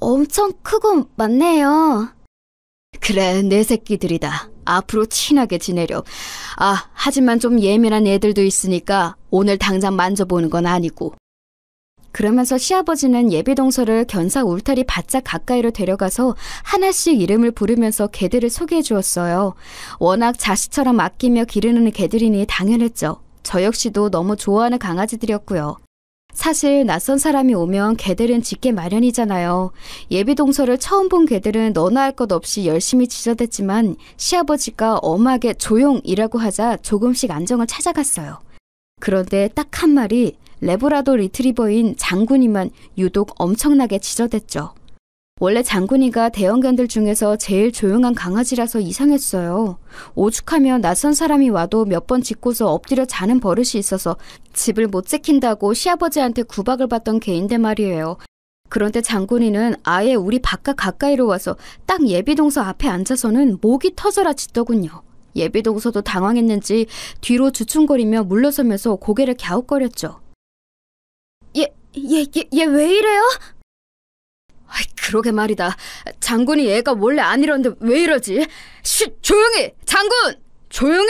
엄청 크고 많네요. 그래, 내 새끼들이다. 앞으로 친하게 지내려. 하지만 좀 예민한 애들도 있으니까 오늘 당장 만져보는 건 아니고. 그러면서 시아버지는 예비동서를 견사 울타리 바짝 가까이로 데려가서 하나씩 이름을 부르면서 개들을 소개해 주었어요. 워낙 자식처럼 아끼며 기르는 개들이니 당연했죠. 저 역시도 너무 좋아하는 강아지들이었고요. 사실 낯선 사람이 오면 개들은 짖게 마련이잖아요. 예비동서를 처음 본 개들은 너나 할 것 없이 열심히 짖어댔지만 시아버지가 엄하게 조용이라고 하자 조금씩 안정을 찾아갔어요. 그런데 딱 한 마리 레브라도 리트리버인 장군이만 유독 엄청나게 짖어댔죠. 원래 장군이가 대형견들 중에서 제일 조용한 강아지라서 이상했어요. 오죽하면 낯선 사람이 와도 몇 번 짖고서 엎드려 자는 버릇이 있어서 집을 못 지킨다고 시아버지한테 구박을 받던 개인데 말이에요. 그런데 장군이는 아예 우리 바깥 가까이로 와서 딱 예비동서 앞에 앉아서는 목이 터져라 짖더군요. 예비동서도 당황했는지 뒤로 주춤거리며 물러서면서 고개를 갸웃거렸죠. 얘 왜 이래요? 그러게 말이다. 장군이 얘가 원래 안 이러는데 왜 이러지? 조용히! 장군! 조용히!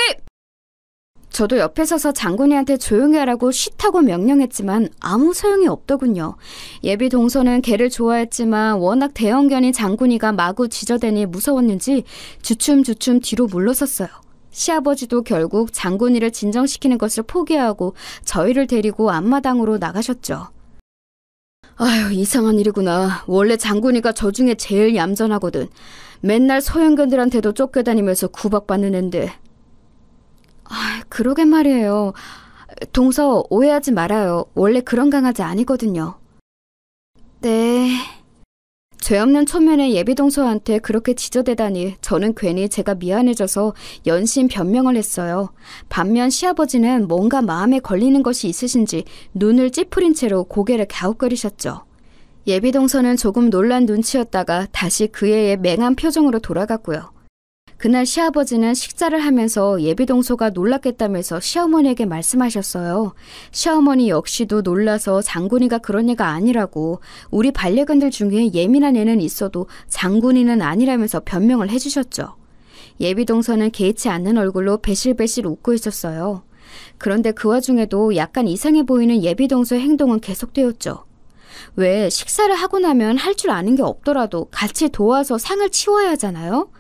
저도 옆에 서서 장군이한테 조용히 하라고 쉿하고 명령했지만 아무 소용이 없더군요. 예비 동서는 개를 좋아했지만 워낙 대형견인 장군이가 마구 짖어대니 무서웠는지 주춤주춤 뒤로 물러섰어요. 시아버지도 결국 장군이를 진정시키는 것을 포기하고 저희를 데리고 앞마당으로 나가셨죠. 아휴, 이상한 일이구나. 원래 장군이가 저 중에 제일 얌전하거든. 맨날 소형견들한테도 쫓겨다니면서 구박받는 앤데. 그러게 말이에요. 동서 오해하지 말아요. 원래 그런 강아지 아니거든요. 네. 죄 없는 초면에 예비동서한테 그렇게 짖어대다니 저는 괜히 제가 미안해져서 연신 변명을 했어요. 반면 시아버지는 뭔가 마음에 걸리는 것이 있으신지 눈을 찌푸린 채로 고개를 갸웃거리셨죠. 예비동서는 조금 놀란 눈치였다가 다시 그의 맹한 표정으로 돌아갔고요. 그날 시아버지는 식사를 하면서 예비동서가 놀랐겠다면서 시어머니에게 말씀하셨어요. 시어머니 역시도 놀라서 장군이가 그런 애가 아니라고, 우리 반려견들 중에 예민한 애는 있어도 장군이는 아니라면서 변명을 해주셨죠. 예비동서는 개의치 않는 얼굴로 배실배실 웃고 있었어요. 그런데 그 와중에도 약간 이상해 보이는 예비동서의 행동은 계속되었죠. 왜 식사를 하고 나면 할 줄 아는 게 없더라도 같이 도와서 상을 치워야 하잖아요?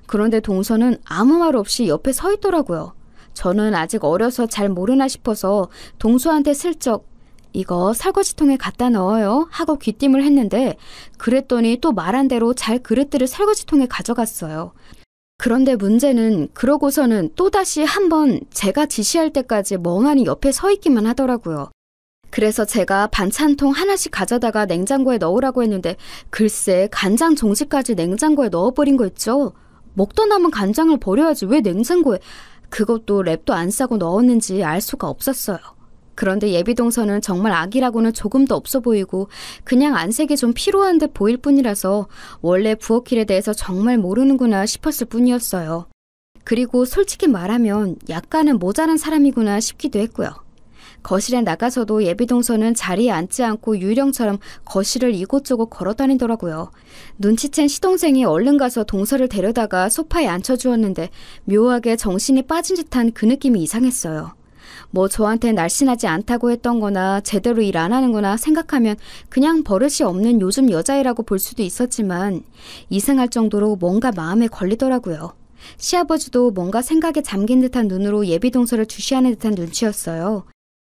그런데 동서는 아무 말 없이 옆에 서 있더라고요. 저는 아직 어려서 잘 모르나 싶어서 동서한테 슬쩍 이거 설거지통에 갖다 넣어요 하고 귀띔을 했는데 그랬더니 또 말한 대로 잘 그릇들을 설거지통에 가져갔어요. 그런데 문제는 그러고서는 또다시 한번 제가 지시할 때까지 멍하니 옆에 서 있기만 하더라고요. 그래서 제가 반찬통 하나씩 가져다가 냉장고에 넣으라고 했는데 글쎄 간장 종지까지 냉장고에 넣어버린 거 있죠. 먹다 남은 간장을 버려야지 왜 냉장고에. 그것도 랩도 안 싸고 넣었는지 알 수가 없었어요. 그런데 예비동서는 정말 아기라고는 조금도 없어 보이고 그냥 안색이 좀 피로한 듯 보일 뿐이라서 원래 부엌일에 대해서 정말 모르는구나 싶었을 뿐이었어요. 그리고 솔직히 말하면 약간은 모자란 사람이구나 싶기도 했고요. 거실에 나가서도 예비동서는 자리에 앉지 않고 유령처럼 거실을 이곳저곳 걸어다니더라고요. 눈치챈 시동생이 얼른 가서 동서를 데려다가 소파에 앉혀주었는데 묘하게 정신이 빠진 듯한 그 느낌이 이상했어요. 뭐 저한테 날씬하지 않다고 했던 거나 제대로 일 안 하는 거나 생각하면 그냥 버릇이 없는 요즘 여자애라고 볼 수도 있었지만 이상할 정도로 뭔가 마음에 걸리더라고요. 시아버지도 뭔가 생각에 잠긴 듯한 눈으로 예비동서를 주시하는 듯한 눈치였어요.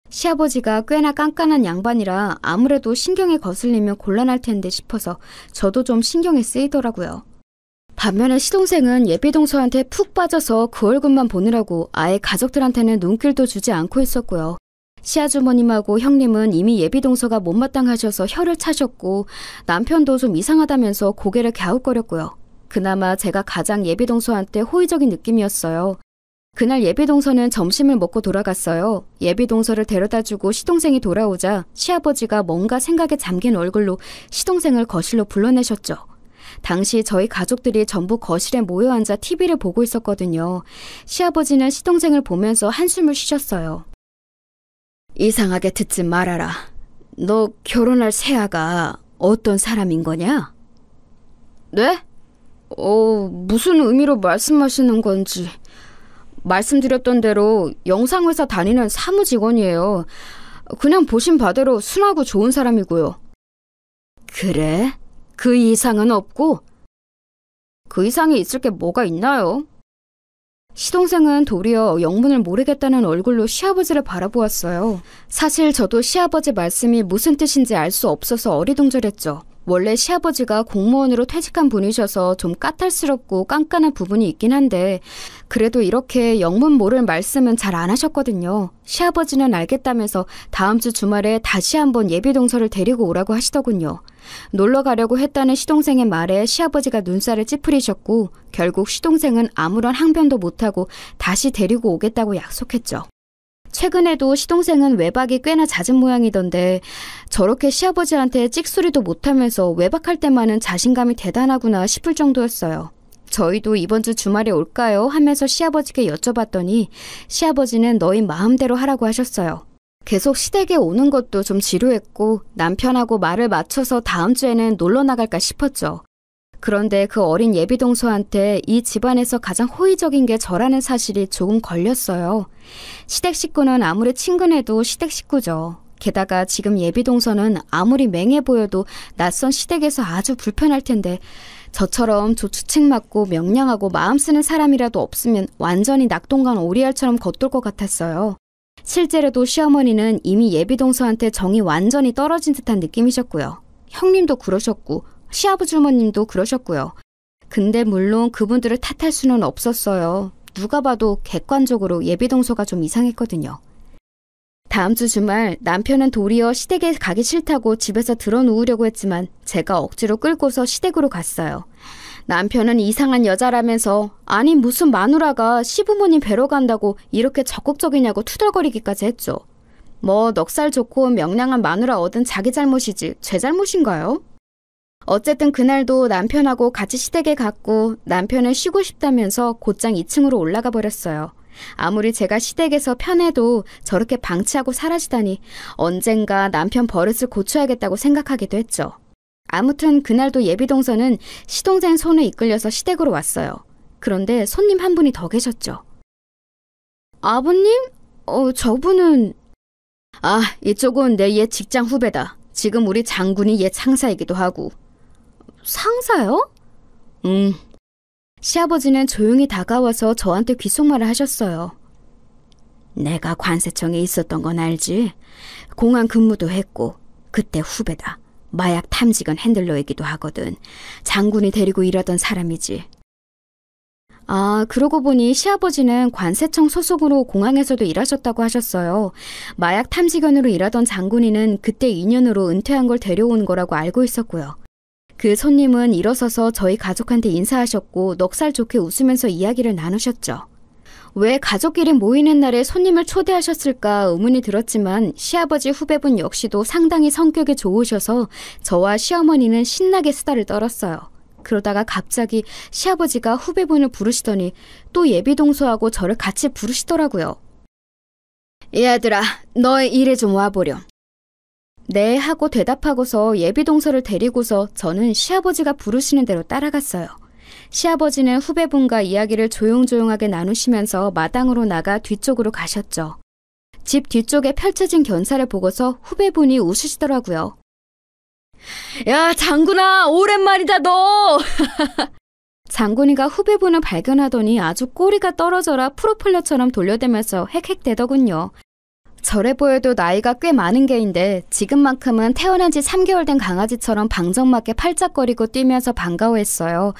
시아버지가 꽤나 깐깐한 양반이라 아무래도 신경에 거슬리면 곤란할 텐데 싶어서 저도 좀 신경이 쓰이더라고요. 반면에 시동생은 예비동서한테 푹 빠져서 그 얼굴만 보느라고 아예 가족들한테는 눈길도 주지 않고 있었고요. 시아주머님하고 형님은 이미 예비동서가 못마땅하셔서 혀를 차셨고 남편도 좀 이상하다면서 고개를 갸웃거렸고요. 그나마 제가 가장 예비동서한테 호의적인 느낌이었어요. 그날 예비동서는 점심을 먹고 돌아갔어요. 예비동서를 데려다주고 시동생이 돌아오자 시아버지가 뭔가 생각에 잠긴 얼굴로 시동생을 거실로 불러내셨죠. 당시 저희 가족들이 전부 거실에 모여 앉아 TV를 보고 있었거든요. 시아버지는 시동생을 보면서 한숨을 쉬셨어요. 이상하게 듣지 말아라. 너 결혼할 새아가 어떤 사람인 거냐? 네? 무슨 의미로 말씀하시는 건지. 말씀드렸던 대로 영상회사 다니는 사무직원이에요. 그냥 보신 바대로 순하고 좋은 사람이고요. 그래? 그 이상은 없고? 그 이상이 있을 게 뭐가 있나요? 시동생은 도리어 영문을 모르겠다는 얼굴로 시아버지를 바라보았어요. 사실 저도 시아버지 말씀이 무슨 뜻인지 알 수 없어서 어리둥절했죠. 원래 시아버지가 공무원으로 퇴직한 분이셔서 좀 까탈스럽고 깐깐한 부분이 있긴 한데 그래도 이렇게 영문 모를 말씀은 잘 안 하셨거든요. 시아버지는 알겠다면서 다음 주 주말에 다시 한번 예비동서를 데리고 오라고 하시더군요. 놀러 가려고 했다는 시동생의 말에 시아버지가 눈살을 찌푸리셨고 결국 시동생은 아무런 항변도 못하고 다시 데리고 오겠다고 약속했죠. 최근에도 시동생은 외박이 꽤나 잦은 모양이던데 저렇게 시아버지한테 찍소리도 못하면서 외박할 때만은 자신감이 대단하구나 싶을 정도였어요. 저희도 이번 주 주말에 올까요? 하면서 시아버지께 여쭤봤더니 시아버지는 너희 마음대로 하라고 하셨어요. 계속 시댁에 오는 것도 좀 지루했고 남편하고 말을 맞춰서 다음 주에는 놀러 나갈까 싶었죠. 그런데 그 어린 예비동서한테 이 집안에서 가장 호의적인 게 저라는 사실이 조금 걸렸어요. 시댁 식구는 아무리 친근해도 시댁 식구죠. 게다가 지금 예비동서는 아무리 맹해 보여도 낯선 시댁에서 아주 불편할 텐데 저처럼 조추책 맞고 명량하고 마음 쓰는 사람이라도 없으면 완전히 낙동강 오리알처럼 겉돌 것 같았어요. 실제로도 시어머니는 이미 예비동서한테 정이 완전히 떨어진 듯한 느낌이셨고요. 형님도 그러셨고 시아버주머님도 그러셨고요. 근데 물론 그분들을 탓할 수는 없었어요. 누가 봐도 객관적으로 예비동서가 좀 이상했거든요. 다음 주 주말 남편은 도리어 시댁에 가기 싫다고 집에서 드러누우려고 했지만 제가 억지로 끌고서 시댁으로 갔어요. 남편은 이상한 여자라면서 아니 무슨 마누라가 시부모님 뵈러 간다고 이렇게 적극적이냐고 투덜거리기까지 했죠. 뭐 넉살 좋고 명랑한 마누라 얻은 자기 잘못이지 제 잘못인가요? 어쨌든 그날도 남편하고 같이 시댁에 갔고 남편은 쉬고 싶다면서 곧장 2층으로 올라가 버렸어요. 아무리 제가 시댁에서 편해도 저렇게 방치하고 사라지다니 언젠가 남편 버릇을 고쳐야겠다고 생각하기도 했죠. 아무튼 그날도 예비동서는 시동생 손에 이끌려서 시댁으로 왔어요. 그런데 손님 한 분이 더 계셨죠. 아버님? 저분은... 이쪽은 내 옛 직장 후배다. 지금 우리 장군이 옛 상사이기도 하고. 상사요? 시아버지는 조용히 다가와서 저한테 귓속말을 하셨어요. 내가 관세청에 있었던 건 알지? 공안 근무도 했고 그때 후배다. 마약 탐지견 핸들러이기도 하거든. 장군이 데리고 일하던 사람이지. 그러고 보니 시아버지는 관세청 소속으로 공항에서도 일하셨다고 하셨어요. 마약 탐지견으로 일하던 장군이는 그때 인연으로 은퇴한 걸 데려온 거라고 알고 있었고요. 그 손님은 일어서서 저희 가족한테 인사하셨고 넉살 좋게 웃으면서 이야기를 나누셨죠. 왜 가족끼리 모이는 날에 손님을 초대하셨을까 의문이 들었지만 시아버지 후배분 역시도 상당히 성격이 좋으셔서 저와 시어머니는 신나게 수다를 떨었어요. 그러다가 갑자기 시아버지가 후배분을 부르시더니 또 예비동서하고 저를 같이 부르시더라고요. 얘들아, 너의 일에 좀 와보렴. 네 하고 대답하고서 예비동서를 데리고서 저는 시아버지가 부르시는 대로 따라갔어요. 시아버지는 후배분과 이야기를 조용조용하게 나누시면서 마당으로 나가 뒤쪽으로 가셨죠. 집 뒤쪽에 펼쳐진 견사를 보고서 후배분이 웃으시더라고요. 야, 장군아, 오랜만이다 너. 장군이가 후배분을 발견하더니 아주 꼬리가 떨어져라 프로펠러처럼 돌려대면서 헥헥대더군요. 저래 보여도 나이가 꽤 많은 개인데 지금만큼은 태어난 지 3개월 된 강아지처럼 방정맞게 팔짝거리고 뛰면서 반가워했어요.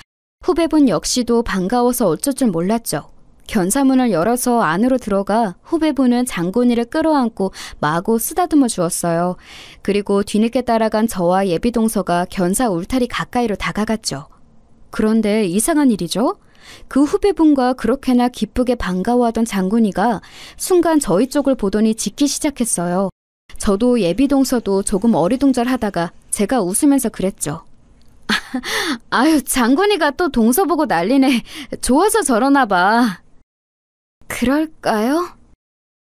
후배분 역시도 반가워서 어쩔 줄 몰랐죠. 견사문을 열어서 안으로 들어가 후배분은 장군이를 끌어안고 마구 쓰다듬어 주었어요. 그리고 뒤늦게 따라간 저와 예비동서가 견사 울타리 가까이로 다가갔죠. 그런데 이상한 일이죠. 그 후배분과 그렇게나 기쁘게 반가워하던 장군이가 순간 저희 쪽을 보더니 짖기 시작했어요. 저도 예비동서도 조금 어리둥절하다가 제가 웃으면서 그랬죠. 아유, 장군이가 또 동서 보고 난리네. 좋아서 저러나 봐. 그럴까요?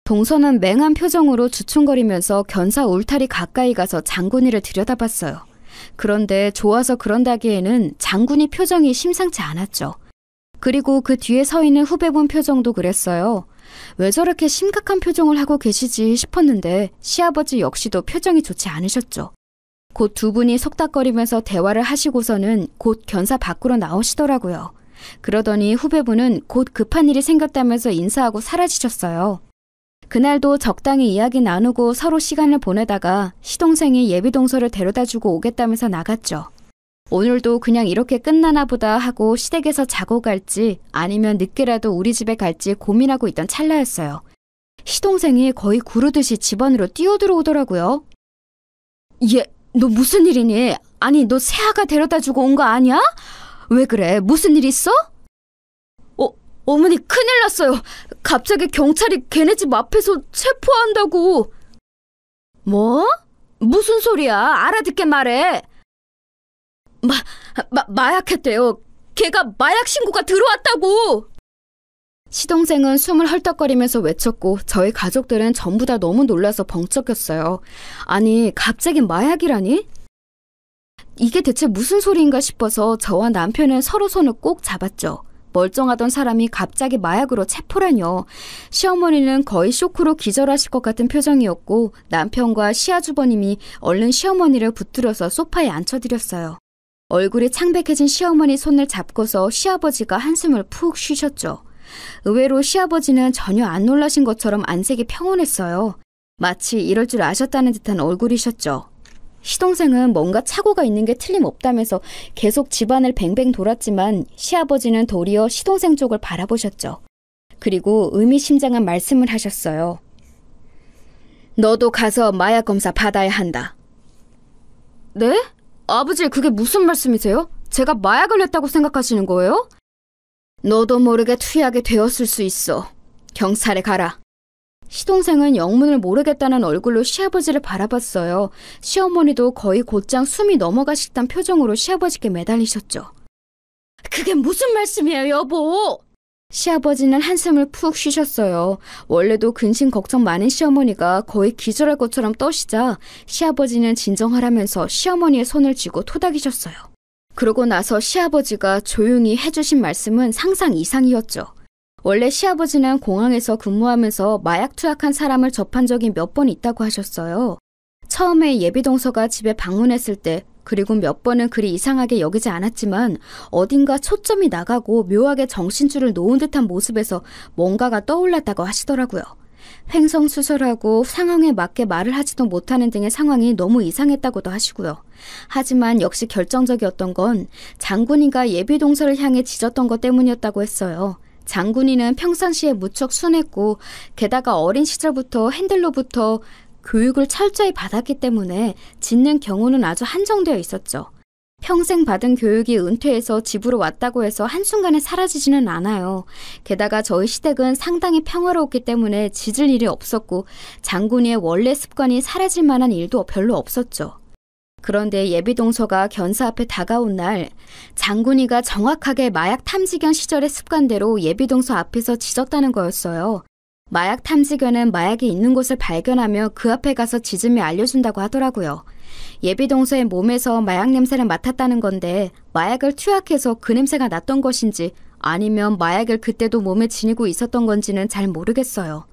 동서는 맹한 표정으로 주춤거리면서 견사 울타리 가까이 가서 장군이를 들여다봤어요. 그런데 좋아서 그런다기에는 장군이 표정이 심상치 않았죠. 그리고 그 뒤에 서 있는 후배분 표정도 그랬어요. 왜 저렇게 심각한 표정을 하고 계시지 싶었는데 시아버지 역시도 표정이 좋지 않으셨죠. 곧 두 분이 속닥거리면서 대화를 하시고서는 곧 견사 밖으로 나오시더라고요. 그러더니 후배분은 곧 급한 일이 생겼다면서 인사하고 사라지셨어요. 그날도 적당히 이야기 나누고 서로 시간을 보내다가 시동생이 예비동서를 데려다주고 오겠다면서 나갔죠. 오늘도 그냥 이렇게 끝나나 보다 하고 시댁에서 자고 갈지 아니면 늦게라도 우리 집에 갈지 고민하고 있던 찰나였어요. 시동생이 거의 구르듯이 집 안으로 뛰어들어오더라고요. 얘, 너 무슨 일이니? 아니, 너 새아가 데려다주고 온 거 아니야? 왜 그래? 무슨 일 있어? 어머니 큰일 났어요. 갑자기 경찰이 걔네 집 앞에서 체포한다고. 뭐? 무슨 소리야? 알아듣게 말해. 마약했대요. 걔가 마약 신고가 들어왔다고. 시동생은 숨을 헐떡거리면서 외쳤고 저희 가족들은 전부 다 너무 놀라서 벙쩍였어요. 아니, 갑자기 마약이라니? 이게 대체 무슨 소리인가 싶어서 저와 남편은 서로 손을 꼭 잡았죠. 멀쩡하던 사람이 갑자기 마약으로 체포라뇨. 시어머니는 거의 쇼크로 기절하실 것 같은 표정이었고 남편과 시아주버님이 얼른 시어머니를 붙들어서 소파에 앉혀드렸어요. 얼굴이 창백해진 시어머니 손을 잡고서 시아버지가 한숨을 푹 쉬셨죠. 의외로 시아버지는 전혀 안 놀라신 것처럼 안색이 평온했어요. 마치 이럴 줄 아셨다는 듯한 얼굴이셨죠. 시동생은 뭔가 착오가 있는 게 틀림없다면서 계속 집안을 뱅뱅 돌았지만 시아버지는 도리어 시동생 쪽을 바라보셨죠. 그리고 의미심장한 말씀을 하셨어요. 너도 가서 마약 검사 받아야 한다. 네? 아버지, 그게 무슨 말씀이세요? 제가 마약을 했다고 생각하시는 거예요? 너도 모르게 투약이 되었을 수 있어. 경찰에 가라. 시동생은 영문을 모르겠다는 얼굴로 시아버지를 바라봤어요. 시어머니도 거의 곧장 숨이 넘어가실 듯한 표정으로 시아버지께 매달리셨죠. 그게 무슨 말씀이에요, 여보? 시아버지는 한숨을 푹 쉬셨어요. 원래도 근심 걱정 많은 시어머니가 거의 기절할 것처럼 떠시자 시아버지는 진정하라면서 시어머니의 손을 쥐고 토닥이셨어요. 그러고 나서 시아버지가 조용히 해주신 말씀은 상상 이상이었죠. 원래 시아버지는 공항에서 근무하면서 마약 투약한 사람을 접한 적이 몇 번 있다고 하셨어요. 처음에 예비동서가 집에 방문했을 때 그리고 몇 번은 그리 이상하게 여기지 않았지만 어딘가 초점이 나가고 묘하게 정신줄을 놓은 듯한 모습에서 뭔가가 떠올랐다고 하시더라고요. 횡성수설하고 상황에 맞게 말을 하지도 못하는 등의 상황이 너무 이상했다고도 하시고요. 하지만 역시 결정적이었던 건 장군이가 예비동서를 향해 짖었던 것 때문이었다고 했어요. 장군이는 평상시에 무척 순했고 게다가 어린 시절부터 핸들로부터 교육을 철저히 받았기 때문에 짖는 경우는 아주 한정되어 있었죠. 평생 받은 교육이 은퇴해서 집으로 왔다고 해서 한순간에 사라지지는 않아요. 게다가 저희 시댁은 상당히 평화로웠기 때문에 짖을 일이 없었고 장군이의 원래 습관이 사라질 만한 일도 별로 없었죠. 그런데 예비동서가 견사 앞에 다가온 날 장군이가 정확하게 마약 탐지견 시절의 습관대로 예비동서 앞에서 짖었다는 거였어요. 마약 탐지견은 마약이 있는 곳을 발견하며 그 앞에 가서 짖으며 알려준다고 하더라고요. 예비동서의 몸에서 마약 냄새를 맡았다는 건데 마약을 투약해서 그 냄새가 났던 것인지 아니면 마약을 그때도 몸에 지니고 있었던 건지는 잘 모르겠어요.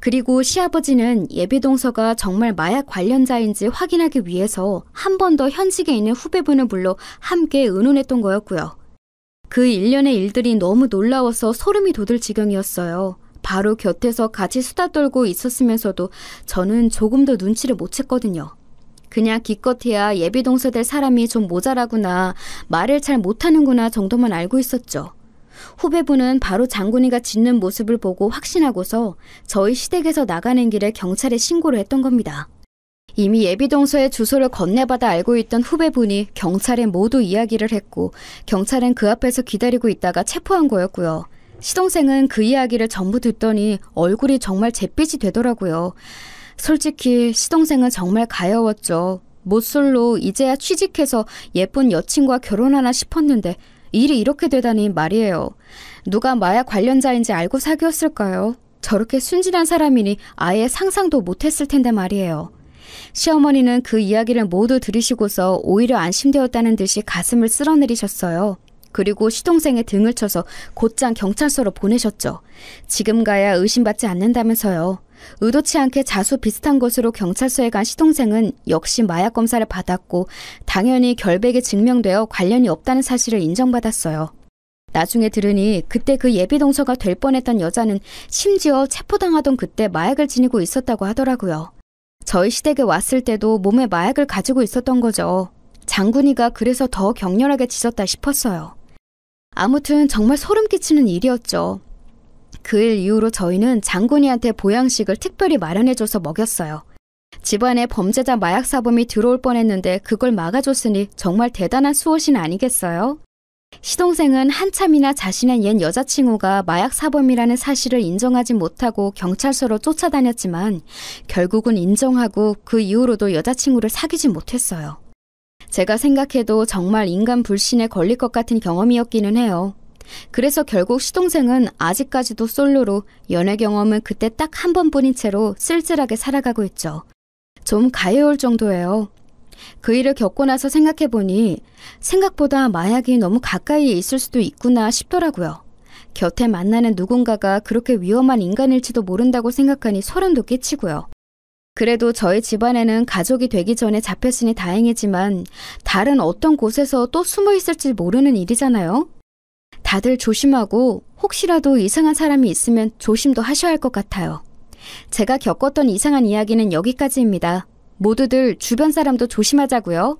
그리고 시아버지는 예비동서가 정말 마약 관련자인지 확인하기 위해서 한 번 더 현직에 있는 후배분을 불러 함께 의논했던 거였고요. 그 일련의 일들이 너무 놀라워서 소름이 돋을 지경이었어요. 바로 곁에서 같이 수다 떨고 있었으면서도 저는 조금도 눈치를 못 챘거든요. 그냥 기껏해야 예비동서 될 사람이 좀 모자라구나, 말을 잘 못하는구나 정도만 알고 있었죠. 후배분은 바로 장군이가 짖는 모습을 보고 확신하고서 저희 시댁에서 나가는 길에 경찰에 신고를 했던 겁니다. 이미 예비동서의 주소를 건네받아 알고 있던 후배분이 경찰에 모두 이야기를 했고 경찰은 그 앞에서 기다리고 있다가 체포한 거였고요. 시동생은 그 이야기를 전부 듣더니 얼굴이 정말 잿빛이 되더라고요. 솔직히 시동생은 정말 가여웠죠. 모쏠로 이제야 취직해서 예쁜 여친과 결혼하나 싶었는데 일이 이렇게 되다니 말이에요. 누가 마약 관련자인지 알고 사귀었을까요? 저렇게 순진한 사람이니 아예 상상도 못했을 텐데 말이에요. 시어머니는 그 이야기를 모두 들으시고서 오히려 안심되었다는 듯이 가슴을 쓸어내리셨어요. 그리고 시동생의 등을 쳐서 곧장 경찰서로 보내셨죠. 지금 가야 의심받지 않는다면서요. 의도치 않게 자수 비슷한 곳으로 경찰서에 간 시동생은 역시 마약 검사를 받았고 당연히 결백이 증명되어 관련이 없다는 사실을 인정받았어요. 나중에 들으니 그때 그 예비동서가 될 뻔했던 여자는 심지어 체포당하던 그때 마약을 지니고 있었다고 하더라고요. 저희 시댁에 왔을 때도 몸에 마약을 가지고 있었던 거죠. 장군이가 그래서 더 격렬하게 짖었다 싶었어요. 아무튼 정말 소름 끼치는 일이었죠. 그 일 이후로 저희는 장군이한테 보양식을 특별히 마련해줘서 먹였어요. 집안에 범죄자 마약 사범이 들어올 뻔했는데 그걸 막아줬으니 정말 대단한 수호신 아니겠어요? 시동생은 한참이나 자신의 옛 여자친구가 마약 사범이라는 사실을 인정하지 못하고 경찰서로 쫓아다녔지만 결국은 인정하고 그 이후로도 여자친구를 사귀지 못했어요. 제가 생각해도 정말 인간 불신에 걸릴 것 같은 경험이었기는 해요. 그래서 결국 시동생은 아직까지도 솔로로 연애 경험은 그때 딱 한 번뿐인 채로 쓸쓸하게 살아가고 있죠. 좀 가여울 정도예요. 그 일을 겪고 나서 생각해보니 생각보다 마약이 너무 가까이에 있을 수도 있구나 싶더라고요. 곁에 만나는 누군가가 그렇게 위험한 인간일지도 모른다고 생각하니 소름도 끼치고요. 그래도 저희 집안에는 가족이 되기 전에 잡혔으니 다행이지만 다른 어떤 곳에서 또 숨어 있을지 모르는 일이잖아요. 다들 조심하고 혹시라도 이상한 사람이 있으면 조심도 하셔야 할 것 같아요. 제가 겪었던 이상한 이야기는 여기까지입니다. 모두들 주변 사람도 조심하자고요.